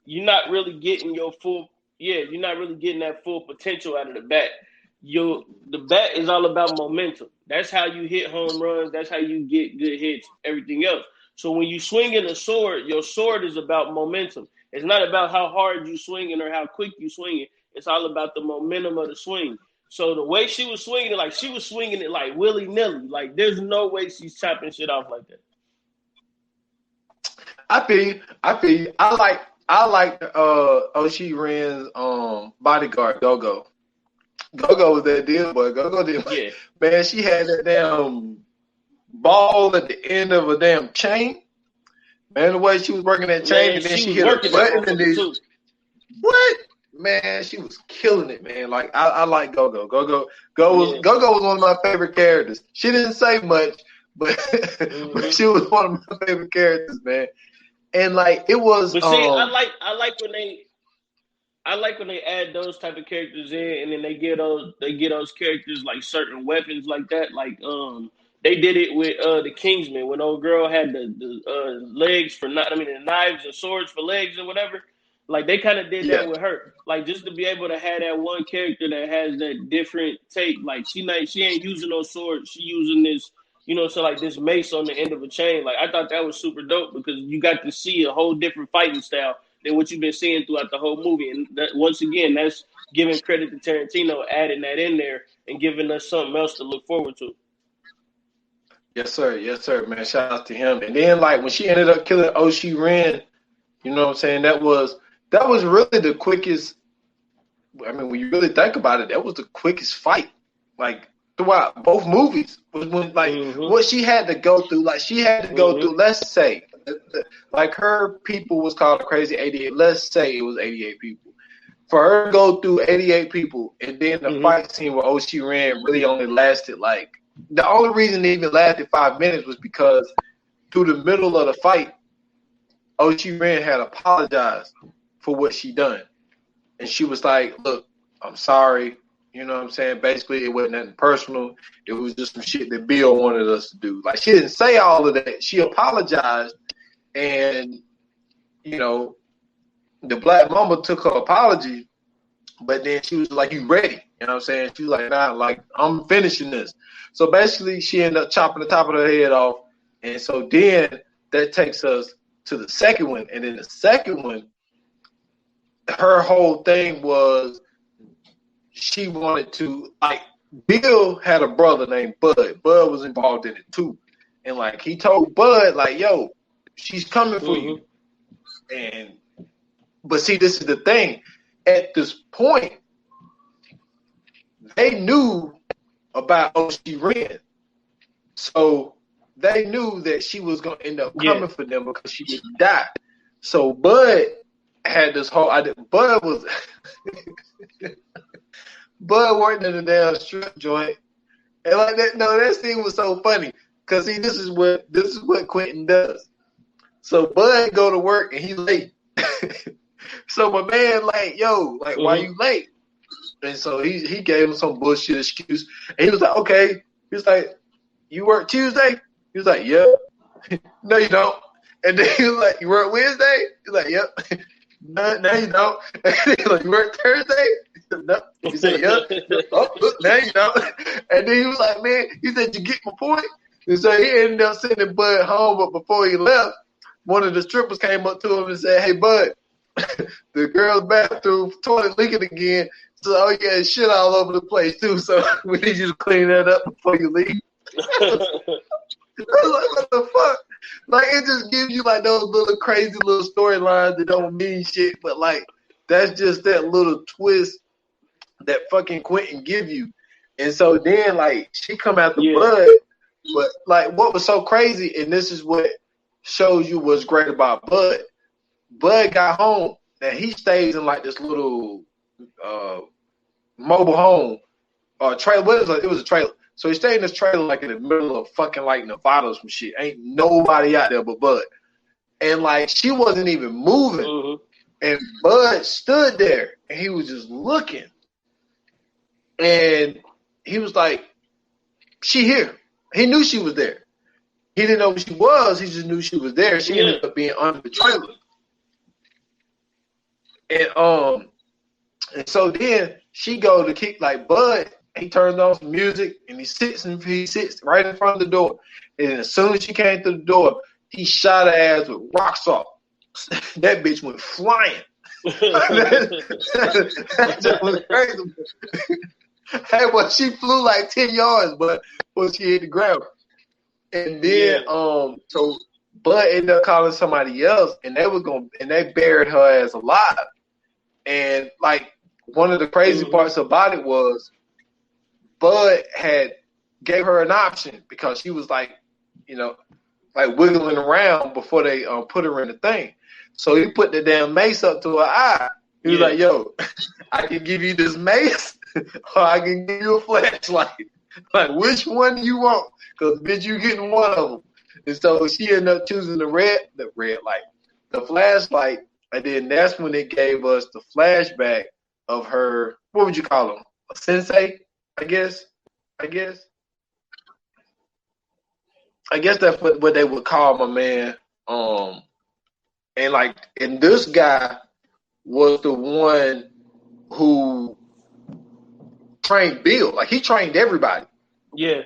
you're not really getting that full potential out of the bat. The bat is all about momentum. That's how you hit home runs. That's how you get good hits, everything else. So when you swing in a sword, your sword is about momentum. It's not about how hard you swing it or how quick you swing it. It's all about the momentum of the swing. So the way she was swinging it, like she was swinging it like willy-nilly. Like there's no way she's chopping shit off like that. I feel you. I like Oshi Ren's bodyguard, Gogo. Go-Go was that deal, boy. Go-Go did. Yeah. Man, she had that damn ball at the end of a damn chain. Man, the way she was working that chain, Man, and then she she was hit a working that button, and motherfucker then too. what? Man, she was killing it, man. Like I like Go-Go. Go-Go was one of my favorite characters. She didn't say much, but but she was one of my favorite characters, man. And like it was. But see, I like when they add those type of characters in, and then they get those characters like certain weapons like that. Like they did it with the Kingsman when old girl had the legs for not. I mean, the knives and swords for legs and whatever. Like they kind of did Yeah. that with her. Like just to be able to have that one character that has that different take. Like she ain't using no sword. She using this. So like this mace on the end of a chain. Like I thought that was super dope because you got to see a whole different fighting style than what you've been seeing throughout the whole movie. And that, once again, that's giving credit to Tarantino, adding that in there and giving us something else to look forward to. Yes, sir, man. Shout out to him. And then like when she ended up killing Oshi Ren, you know what I'm saying? That was really the quickest. I mean, when you really think about it, that was the quickest fight. Like throughout both movies was when like what she had to go through. Like she had to go through. Let's say like her people was called Crazy 88. Let's say it was 88 people. For her to go through 88 people and then the fight scene with Oshi Ren really only lasted like the only reason it even lasted 5 minutes was because through the middle of the fight, Oshi Ren had apologized for what she done. And she was like, look, I'm sorry. You know what I'm saying? Basically, it wasn't nothing personal. It was just some shit that Bill wanted us to do. Like, she didn't say all of that. She apologized. And, the Black Mama took her apology. But then she was like, you ready? You know what I'm saying? She was like, nah, like, I'm finishing this. So basically, she ended up chopping the top of her head off. And so then that takes us to the second one. And then the second one, her whole thing was she wanted to, like, Bill had a brother named Bud. Bud was involved in it too. And, like, he told Bud, like, yo, she's coming for you. But see, this is the thing. At this point, they knew about Oshi Ren. So they knew that she was going to end up coming for them because she didn't die. So Bud had this whole idea. Bud worked in a damn strip joint. And like that, that scene was so funny. Cause see, this is what Quentin does. So Bud go to work and he late. So my man like, yo, like why you late? And so he gave him some bullshit excuse. And he was like, okay. He was like, you work Tuesday? He was like, yep. No, you don't. And then he was like, you work Wednesday? He's like, yep. No, you don't. And then he was like, you work Thursday? He said, no. He said, yep. Oh, look, now you don't. And then he was like, man, he said, you get my point? And so he ended up sending Bud home, but before he left, one of the strippers came up to him and said, hey, Bud, the girl's bathroom toilet leaking again. So, oh, yeah, shit all over the place, too. So we need you to clean that up before you leave. I was like, what the fuck? Like, it just gives you, like, those little crazy little storylines that don't mean shit. But, like, that's just that little twist that fucking Quentin give you. And so then, like, she come out the Bud. But, like, what was so crazy, and this is what shows you what's great about Bud. Bud got home, and he stays in, like, this little mobile home or trailer. It was a trailer. So he stayed in this trailer, like, in the middle of fucking, like, Nevada or some shit. Ain't nobody out there but Bud. And, like, she wasn't even moving. And Bud stood there, and he was just looking. And he was like, she here. He knew she was there. He didn't know who she was. He just knew she was there. She ended up being under the trailer. And so then she go to kick like Bud. He turns on some music and he sits right in front of the door. And as soon as she came through the door, he shot her ass with rock salt. That bitch went flying. That was crazy. Hey, well, she flew like 10 yards, but before she hit the ground. And then, so Bud ended up calling somebody else, and they buried her ass alive. And like one of the crazy parts about it was Bud had gave her an option because she was like, like wiggling around before they put her in the thing. So he put the damn mace up to her eye. He was like, yo, I can give you this mace or I can give you a flashlight. Like, which one do you want? Because, bitch, you getting one of them. And so she ended up choosing the red light, the flashlight. And then that's when it gave us the flashback of her, what would you call him? A sensei, I guess. I guess that's what they would call my man. And this guy was the one who trained Bill. Like, he trained everybody. Yeah.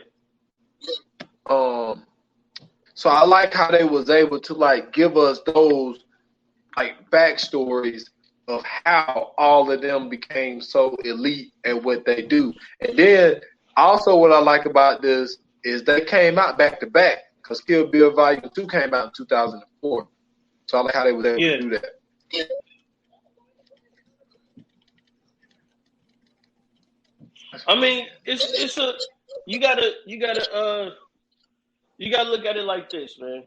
So I like how they was able to like give us those like backstories of how all of them became so elite at what they do. And then also what I like about this is they came out back to back because Kill Bill Volume 2 came out in 2004. So I like how they was able to do that. Yeah. I mean, you gotta look at it like this, man.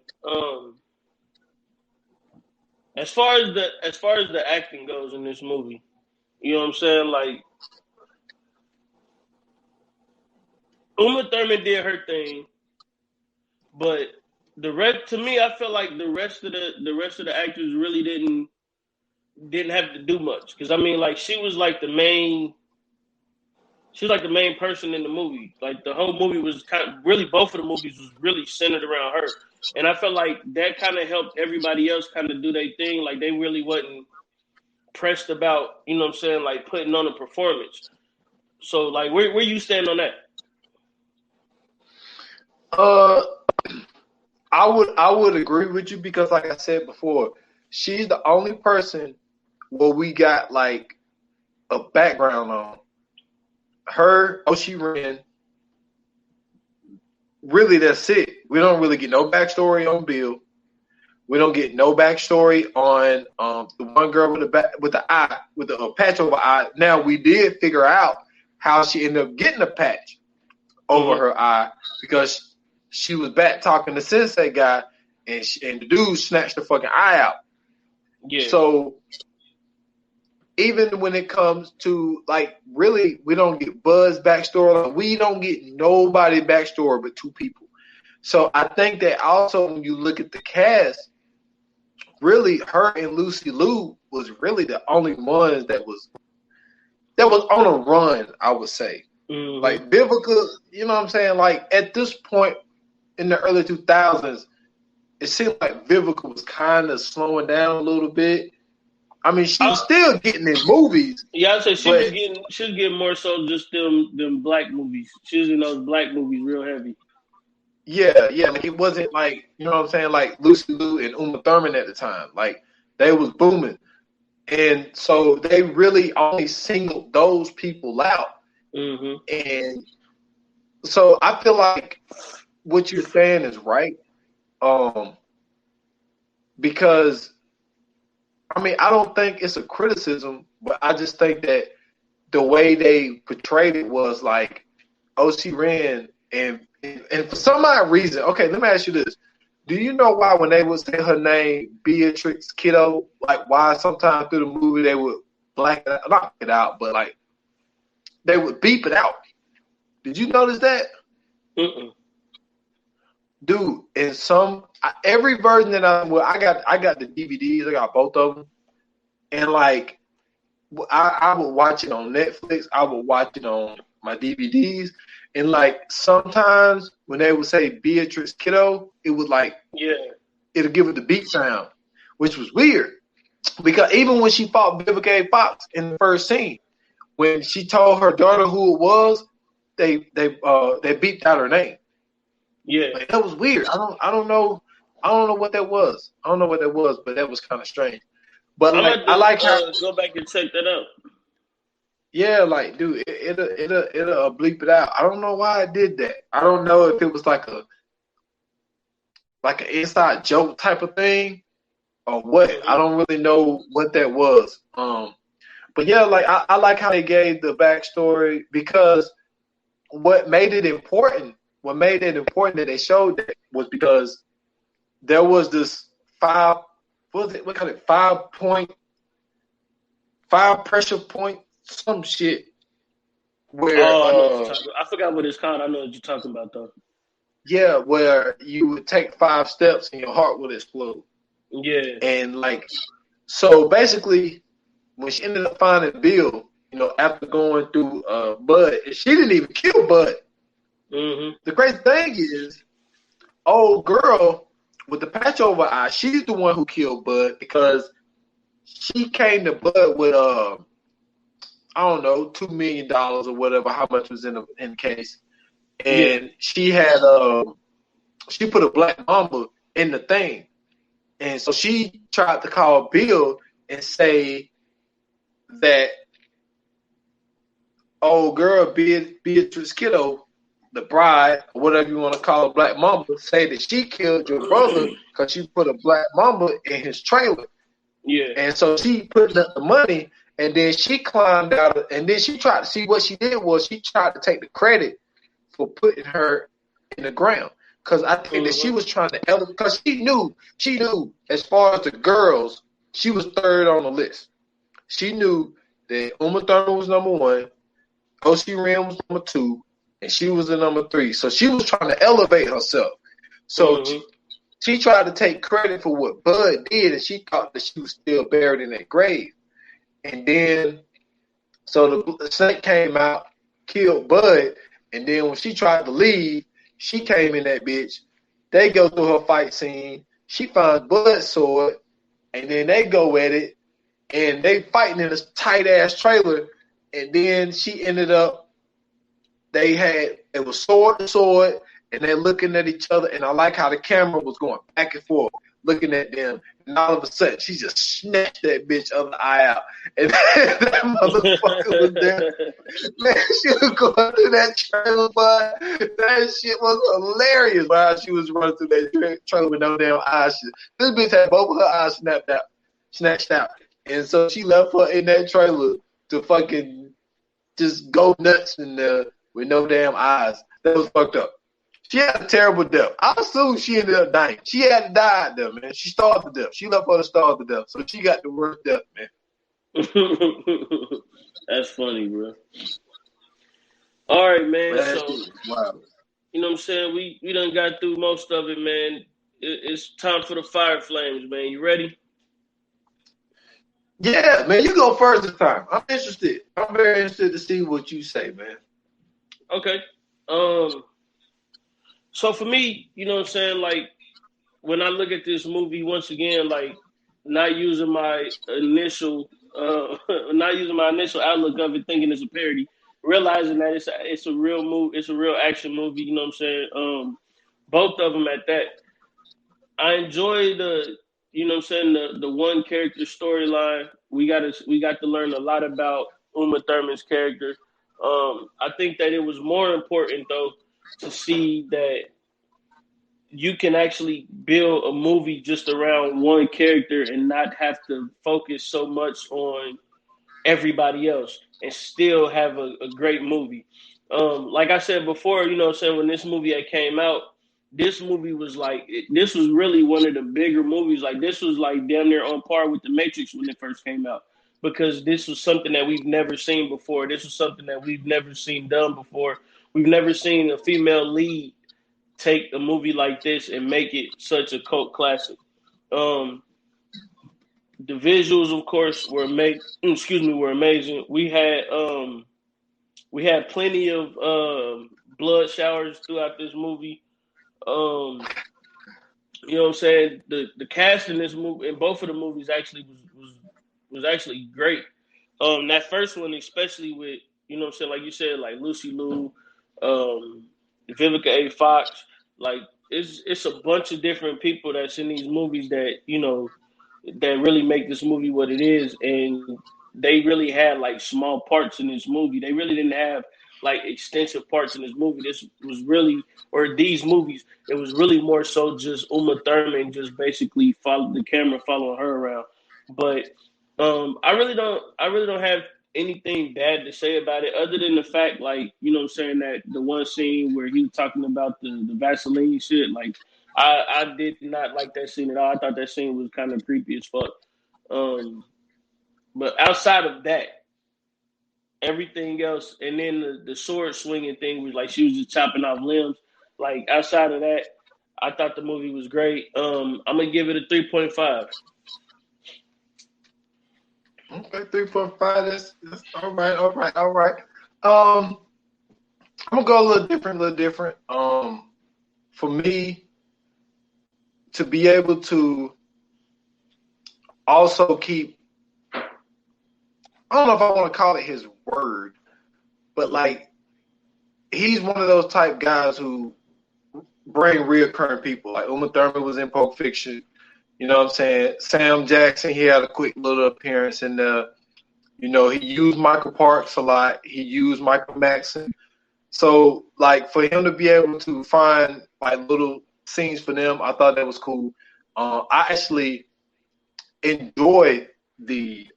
As far as the acting goes in this movie, you know what I'm saying? Like, Uma Thurman did her thing, but to me, I feel like the rest of the actors really didn't have to do much. Because I mean, like, she was like the main person in the movie. Like, the whole movie was both of the movies was really centered around her. And I felt like that kind of helped everybody else kind of do their thing. Like, they really wasn't pressed about, you know what I'm saying, like, putting on a performance. So, like, where you stand on that? I would agree with you because, like I said before, she's the only person where we got, like, a background on. Her, she ran. Really, that's it. We don't really get no backstory on Bill. We don't get no backstory on the one girl with the patch over eye. Now, we did figure out how she ended up getting a patch over her eye because she was back talking to Sensei guy, and the dude snatched the fucking eye out. Yeah. So even when it comes to, like, really, we don't get Bud's backstory. Like, we don't get nobody backstory but two people. So I think that also when you look at the cast, really her and Lucy Liu was really the only ones that was on a run, I would say. Mm-hmm. Like, Vivica, you know what I'm saying? Like, at this point in the early 2000s, it seemed like Vivica was kind of slowing down a little bit. I mean, she was still getting in movies. Yeah, I'd say she was getting more so just them black movies. She was in those black movies real heavy. Yeah. Like, it wasn't like, you know what I'm saying, like Lucy Liu and Uma Thurman at the time. Like, they was booming. And so they really only singled those people out. Mm-hmm. And so I feel like what you're saying is right. Because, I mean, I don't think it's a criticism, but I just think that the way they portrayed it was like, she ran, and for some odd reason, okay, let me ask you this. Do you know why when they would say her name, Beatrix Kiddo, like, why sometimes through the movie they would knock it out, but, like, they would beep it out? Did you notice that? Mm-mm. Dude, in every version that I got the DVDs, I got both of them, and, like, I would watch it on Netflix, I would watch it on my DVDs, and, like, sometimes when they would say Beatrix Kiddo, it would, like, it'll give it the beat sound, which was weird, because even when she fought Vivica A. Fox in the first scene, when she told her daughter who it was, they beeped out her name. Yeah, like, that was weird. I don't know what that was. I don't know what that was, but that was kind of strange. But I like how go back and check that out. Yeah, like, dude, it'll bleep it out. I don't know why I did that. I don't know if it was like an inside joke type of thing or what. I don't really know what that was. But yeah, like, I like how they gave the backstory because what made it important that they showed that was because there was this five, what was it? What kind of 5 point, five pressure point, some shit where Oh, I know what you're talking about. I forgot what it's called. I know what you're talking about though. yeah, where you would take 5 steps and your heart would explode. Yeah. And like, so basically, when she ended up finding Bill, after going through Bud, and she didn't even kill Bud. Mm-hmm. The crazy thing is, old girl with the patch over eye, she's the one who killed Bud because she came to Bud with I don't know, $2 million or whatever, how much was in the case, and she had she put a black mamba in the thing, and so she tried to call Bill and say that old girl Beatrice Kiddo, the bride, or whatever you want to call a black mamba, say that she killed your brother because she put a black mamba in his trailer. Yeah. And so she put up the money, and then she climbed out, and then she tried to see what she did was she tried to take the credit for putting her in the ground. Because I think that she was trying to elevate, because she knew as far as the girls, she was third on the list. She knew that Uma Thurman was number one, O.C. Rim was number two, and she was the number three. So she was trying to elevate herself. So she tried to take credit for what Bud did, and she thought that she was still buried in that grave. And then, so the snake came out, killed Bud, and then when she tried to leave, she came in that bitch. They go through her fight scene. She finds Bud's sword, and then they go at it, and they fighting in this tight-ass trailer, and then she ended up, it was sword to sword, and they're looking at each other, and I like how the camera was going back and forth, looking at them, and all of a sudden, she just snatched that bitch other eye out, and that motherfucker was there. Man, she was going through that trailer, but that shit was hilarious while she was running through that trailer with no damn eyes. This bitch had both of her eyes snatched out, and so she left her in that trailer to fucking just go nuts in there with no damn eyes. That was fucked up. She had a terrible death. I assume she ended up dying. She had died though, man. She starved to death. She left her to starve to death. So she got the worst death, man. That's funny, bro. All right, man. So, wow. You know what I'm saying? We done got through most of it, man. It's time for the fire flames, man. You ready? Yeah, man. You go first this time. I'm interested. I'm very interested to see what you say, man. Okay. So for me, you know what I'm saying? Like, when I look at this movie, once again, like, not using my initial outlook of it, thinking it's a parody, realizing that it's a real movie, it's a real action movie. You know what I'm saying? Both of them at that. I enjoy you know what I'm saying, the one character storyline. We got to learn a lot about Uma Thurman's character. I think that it was more important though to see that you can actually build a movie just around one character and not have to focus so much on everybody else and still have a great movie. Like I said before, you know what I'm saying, when this movie came out, this movie was this was really one of the bigger movies. Like, this was like damn near on par with The Matrix when it first came out, because this was something that we've never seen before. This was something that we've never seen done before. We've never seen a female lead take a movie like this and make it such a cult classic. The visuals, of course, were amazing. We had plenty of blood showers throughout this movie. You know what I'm saying? The cast in this movie, in both of the movies, actually was actually great. That first one, especially with, you know what I'm saying, like you said, like Lucy Liu, Vivica A. Fox, like it's a bunch of different people that's in these movies that, you know, that really make this movie what it is, and they really had like small parts in this movie. They really didn't have like extensive parts in this movie. This was really, or these movies, it was really more so just Uma Thurman just basically following her around. But I really don't have anything bad to say about it, other than the fact, like, you know what I'm saying, that the one scene where he was talking about the Vaseline shit, like, I did not like that scene at all. I thought that scene was kind of creepy as fuck. But outside of that, everything else, and then the sword swinging thing was like she was just chopping off limbs. Like, outside of that, I thought the movie was great. I'm gonna give it a 3.5. Okay, 3.5. That's all right. I'm gonna go a little different. For me to be able to also keep, I don't know if I want to call it his word, but like he's one of those type guys who bring reoccurring people. Like Uma Thurman was in Pulp Fiction. You know what I'm saying? Sam Jackson, he had a quick little appearance in the, you know, he used Michael Parks a lot. He used Michael Madsen. So, like, for him to be able to find, like, little scenes for them, I thought that was cool. I actually enjoyed the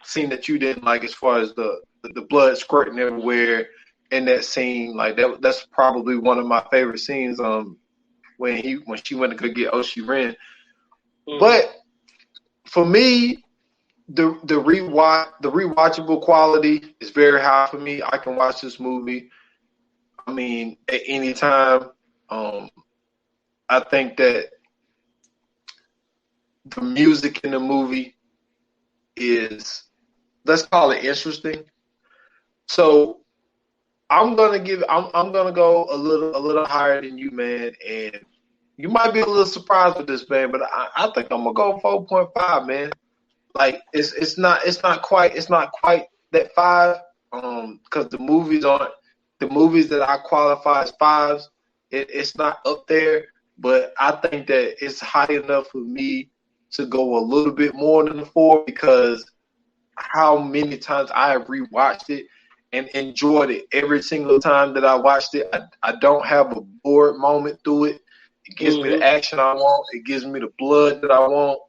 scene that you didn't like, as far as the blood squirting everywhere in that scene. Like, that's probably one of my favorite scenes when she went to go get Oshi Ren. But for me, the rewatchable quality is very high for me. I can watch this movie, I mean, at any time. I think that the music in the movie is, let's call it, interesting. So I'm gonna go a little higher than you, man, and you might be a little surprised with this, man, but I think I'm gonna go 4.5, man. Like it's not quite that 5, because the movies that I qualify as 5s. It's not up there, but I think that it's high enough for me to go a little bit more than the 4, because how many times I have rewatched it and enjoyed it every single time that I watched it. I don't have a bored moment through it. It gives me the action I want. It gives me the blood that I want.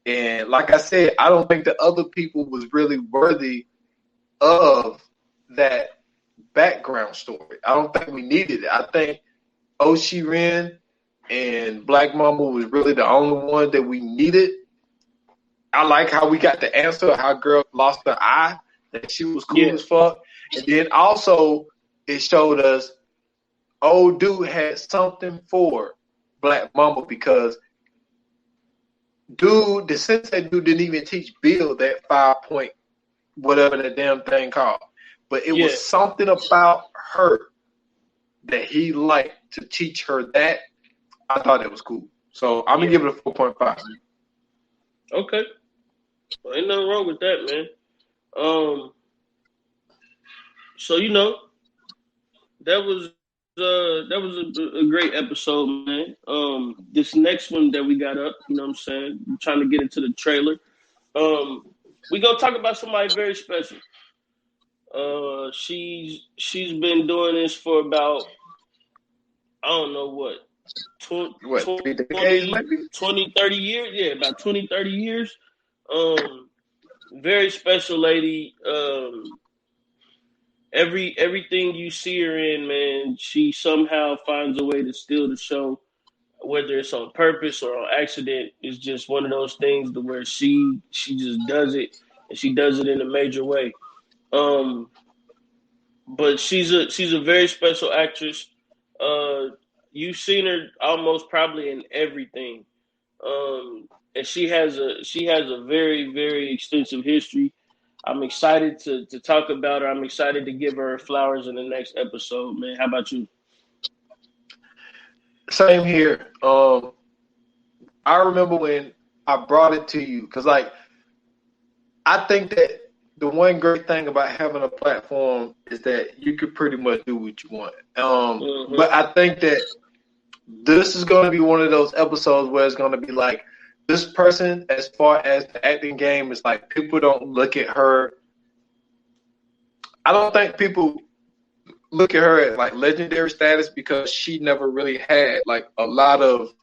And like I said, I don't think the other people was really worthy of that background story. I don't think we needed it. I think Oshi Ren and Black Mamba was really the only one that we needed. I like how we got the answer, how girl lost her eye, that she was cool as fuck. And then also it showed us old dude had something for Black Mamba, because the sensei dude didn't even teach Bill that 5-point whatever the damn thing called. But it was something about her that he liked to teach her that. I thought it was cool. So I'm going to give it a 4.5. Okay. Well, ain't nothing wrong with that, man. So, you know, that was a great episode, man. This next one that we got up, you know what I'm saying? I'm trying to get into the trailer. We gonna talk about somebody very special. She's been doing this for about, I don't know what, 3 decades maybe? 20, 30 years? Yeah, about 20, 30 years. Very special lady. Everything you see her in, man, she somehow finds a way to steal the show, whether it's on purpose or on accident. It's just one of those things to where she just does it, and she does it in a major way. But she's a very special actress. You've seen her almost probably in everything, and she has a very, very extensive history. I'm excited to talk about her. I'm excited to give her flowers in the next episode, man. How about you? Same here. I remember when I brought it to you, because, like, I think that the one great thing about having a platform is that you could pretty much do what you want. But I think that this is going to be one of those episodes where it's going to be like, this person, as far as the acting game, is like, people don't look at her. I don't think people look at her at like legendary status, because she never really had like a lot of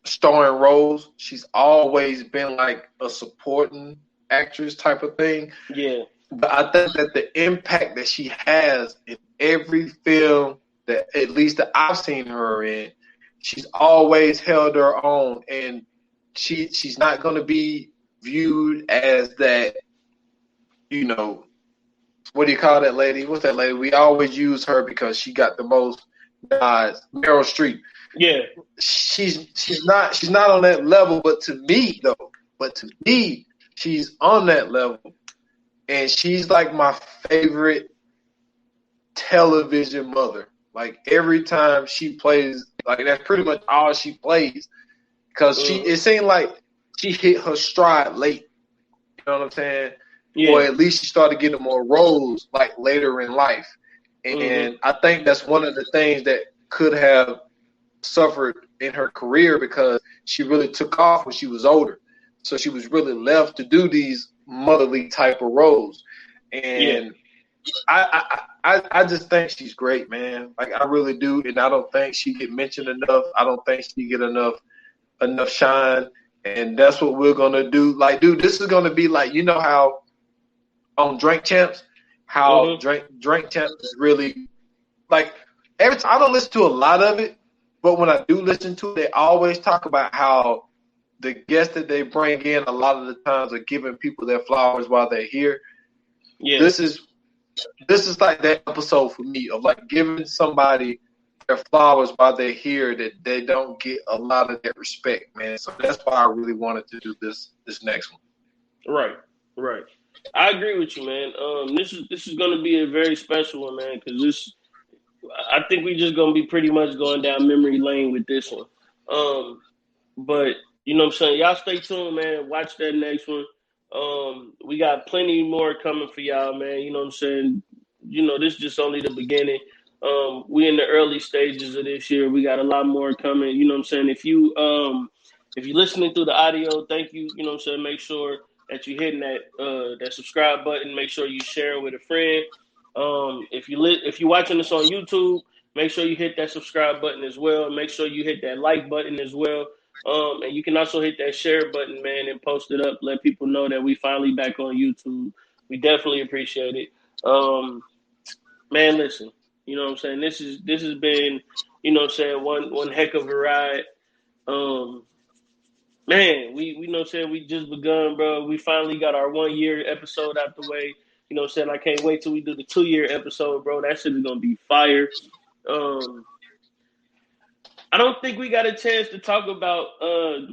starring roles. She's always been like a supporting actress type of thing. Yeah. But I think that the impact that she has in every film that at least that I've seen her in, she's always held her own, and she's not going to be viewed as that, you know, what do you call that lady? What's that lady? We always use her because she got the most nods. Meryl Streep. Yeah. She's not on that level, but to me, she's on that level. And she's like my favorite television mother. Like every time she plays, like that's pretty much all she plays. Because it seemed like she hit her stride late. You know what I'm saying? Yeah. Or at least she started getting more roles like later in life. And I think that's one of the things that could have suffered in her career because she really took off when she was older. So she was really left to do these motherly type of roles. And I just think she's great, man. Like I really do. And I don't think she get mentioned enough. I don't think she get enough shine. And that's what we're gonna do. Like, dude, this is gonna be like, you know how on Drink Champs, how Drink Champs is really like every time I don't listen to a lot of it, but when I do listen to it, they always talk about how the guests that they bring in a lot of the times are giving people their flowers while they're here. Yeah. This is like that episode for me of like giving somebody their flowers while they're here that they don't get a lot of that respect, man. So that's why I really wanted to do this next one. Right. I agree with you, man. This is going to be a very special one, man, because I think we just going to be pretty much going down memory lane with this one. But you know what I'm saying? Y'all stay tuned, man. Watch that next one. We got plenty more coming for y'all, man. You know what I'm saying? You know, this is just only the beginning. We in the early stages of this year. We got a lot more coming. You know what I'm saying? If you're listening through the audio, thank you. You know what I'm saying? Make sure that you're hitting that subscribe button. Make sure you share it with a friend. If you're watching this on YouTube, make sure you hit that subscribe button as well. Make sure you hit that like button as well. And you can also hit that share button, man, and post it up. Let people know that we finally back on YouTube. We definitely appreciate it. Man, listen, you know what I'm saying? This has been, you know what I'm saying, one heck of a ride. Man, we know what I'm saying, we just begun, bro. We finally got our 1 year episode out the way. You know what I'm saying? I can't wait till we do the 2 year episode, bro. That shit is gonna be fire. I don't think we got a chance to talk about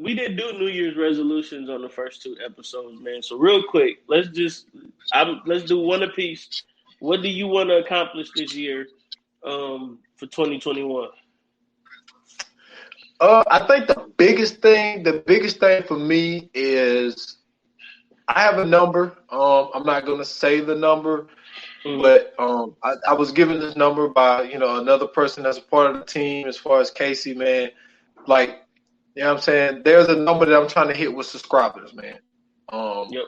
we didn't do New Year's resolutions on the first 2 episodes, man. So real quick, let's do one apiece. What do you want to accomplish this year for 2021? I think the biggest thing for me is I have a number. I'm not gonna say the number, but I was given this number by, you know, another person that's a part of the team as far as Casey, man. Like, you know what I'm saying? There's a number that I'm trying to hit with subscribers, man. Yep.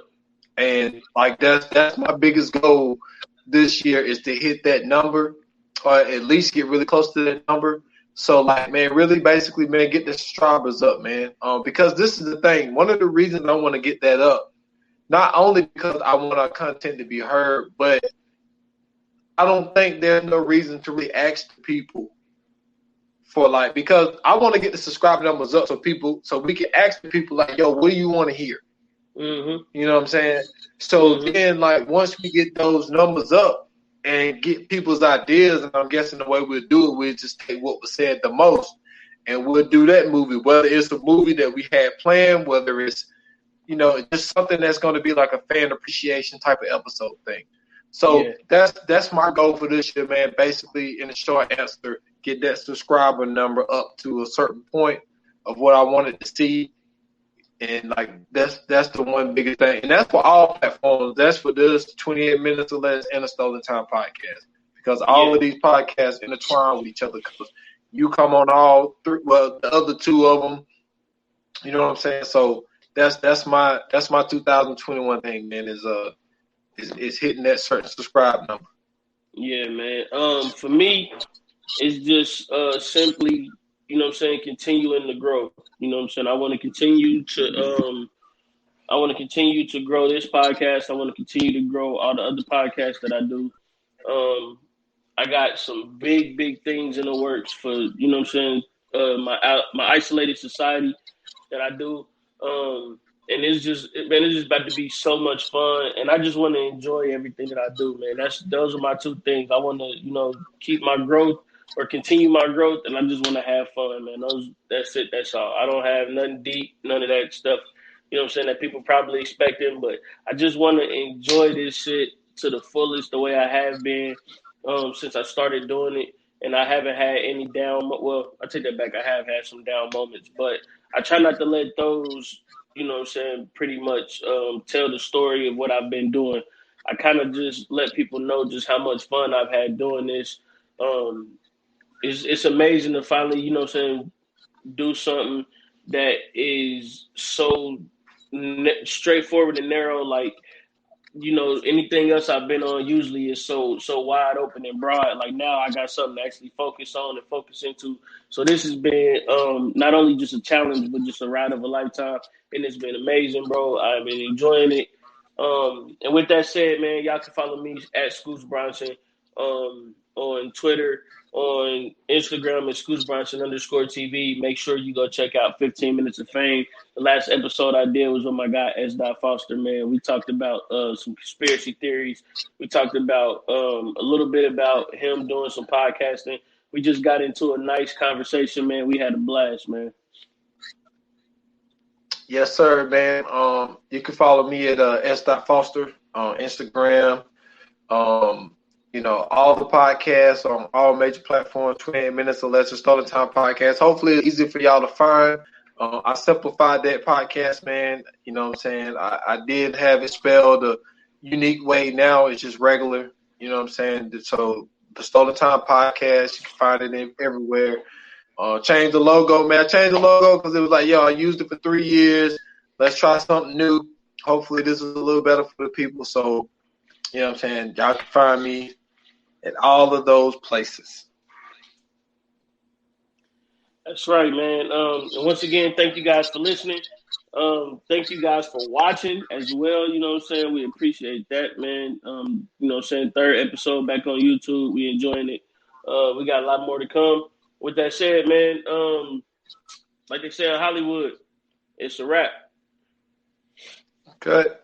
And like that's my biggest goal this year is to hit that number or at least get really close to that number. So like, man, really basically, man, get the subscribers up, man. Because this is the thing. One of the reasons I want to get that up, not only because I want our content to be heard, but I don't think there's no reason to really ask the people for like, because I want to get the subscriber numbers up so we can ask the people like, yo, what do you want to hear? You know what I'm saying? So then like once we get those numbers up and get people's ideas, and I'm guessing the way we'll do it, we'll just take what was said the most and we'll do that movie, whether it's a movie that we had planned, whether it's, you know, just something that's going to be like a fan appreciation type of episode thing. So that's my goal for this year, man. Basically, in a short answer, get that subscriber number up to a certain point of what I wanted to see. And like that's the one biggest thing. And that's for all platforms. That's for this 28 Minutes or Less and a Stolen Time podcast. Because all of these podcasts intertwine with each other. Because you come on all three, well, the other 2 of them. You know what I'm saying? So that's my 2021 thing, man, is hitting that certain subscribe number. Yeah, man. For me, it's just simply, you know what I'm saying, continuing to grow. You know what I'm saying? I want to continue to I want to continue to grow this podcast. I want to continue to grow all the other podcasts that I do. I got some big things in the works for, you know what I'm saying, my isolated society that I do. And it's just about to be so much fun. And I just want to enjoy everything that I do, man. Those are my two things. I want to, keep my growth or continue my growth, and I just want to have fun, man. That's it. That's all. I don't have nothing deep, none of that stuff. You know what I'm saying, that people probably expecting, but I just want to enjoy this shit to the fullest, the way I have been since I started doing it. And I haven't had any down. Well, I take that back. I have had some down moments, but I try not to let those, you know what I'm saying, pretty much tell the story of what I've been doing. I kind of just let people know just how much fun I've had doing this. Um, it's amazing to finally, you know what I'm saying, do something that is so straightforward and narrow. Like, anything else I've been on usually is so wide open and broad. Like, now I got something to actually focus on and focus into. So this has been not only just a challenge, but just a ride of a lifetime, and it's been amazing, bro. I've been enjoying it. And with that said, man, y'all can follow me at Scoots Bronson on Twitter, on Instagram at Scoots Bronson _TV. Make sure you go check out 15 Minutes of Fame. The last episode I did was with my guy S. Foster, man. We talked about some conspiracy theories. We talked about a little bit about him doing some podcasting. We just got into a nice conversation, man. We had a blast, man. Yes, sir, man. You can follow me at S. Foster on Instagram. All the podcasts on all major platforms, 20 minutes or less, Stolen Time podcast. Hopefully it's easy for y'all to find. I simplified that podcast, man. You know what I'm saying? I did have it spelled a unique way. Now it's just regular. You know what I'm saying? So the Stolen Time podcast, you can find it everywhere. Change the logo, man. I changed the logo because it was like, I used it for 3 years. Let's try something new. Hopefully this is a little better for the people. So, you know what I'm saying? Y'all can find me at all of those places. That's right, man. And once again, thank you guys for listening. Thank you guys for watching as well. You know what I'm saying? We appreciate that, man. You know what I'm saying? Third episode back on YouTube. We enjoying it. We got a lot more to come. With that said, man, like they say in Hollywood, it's a wrap. Good.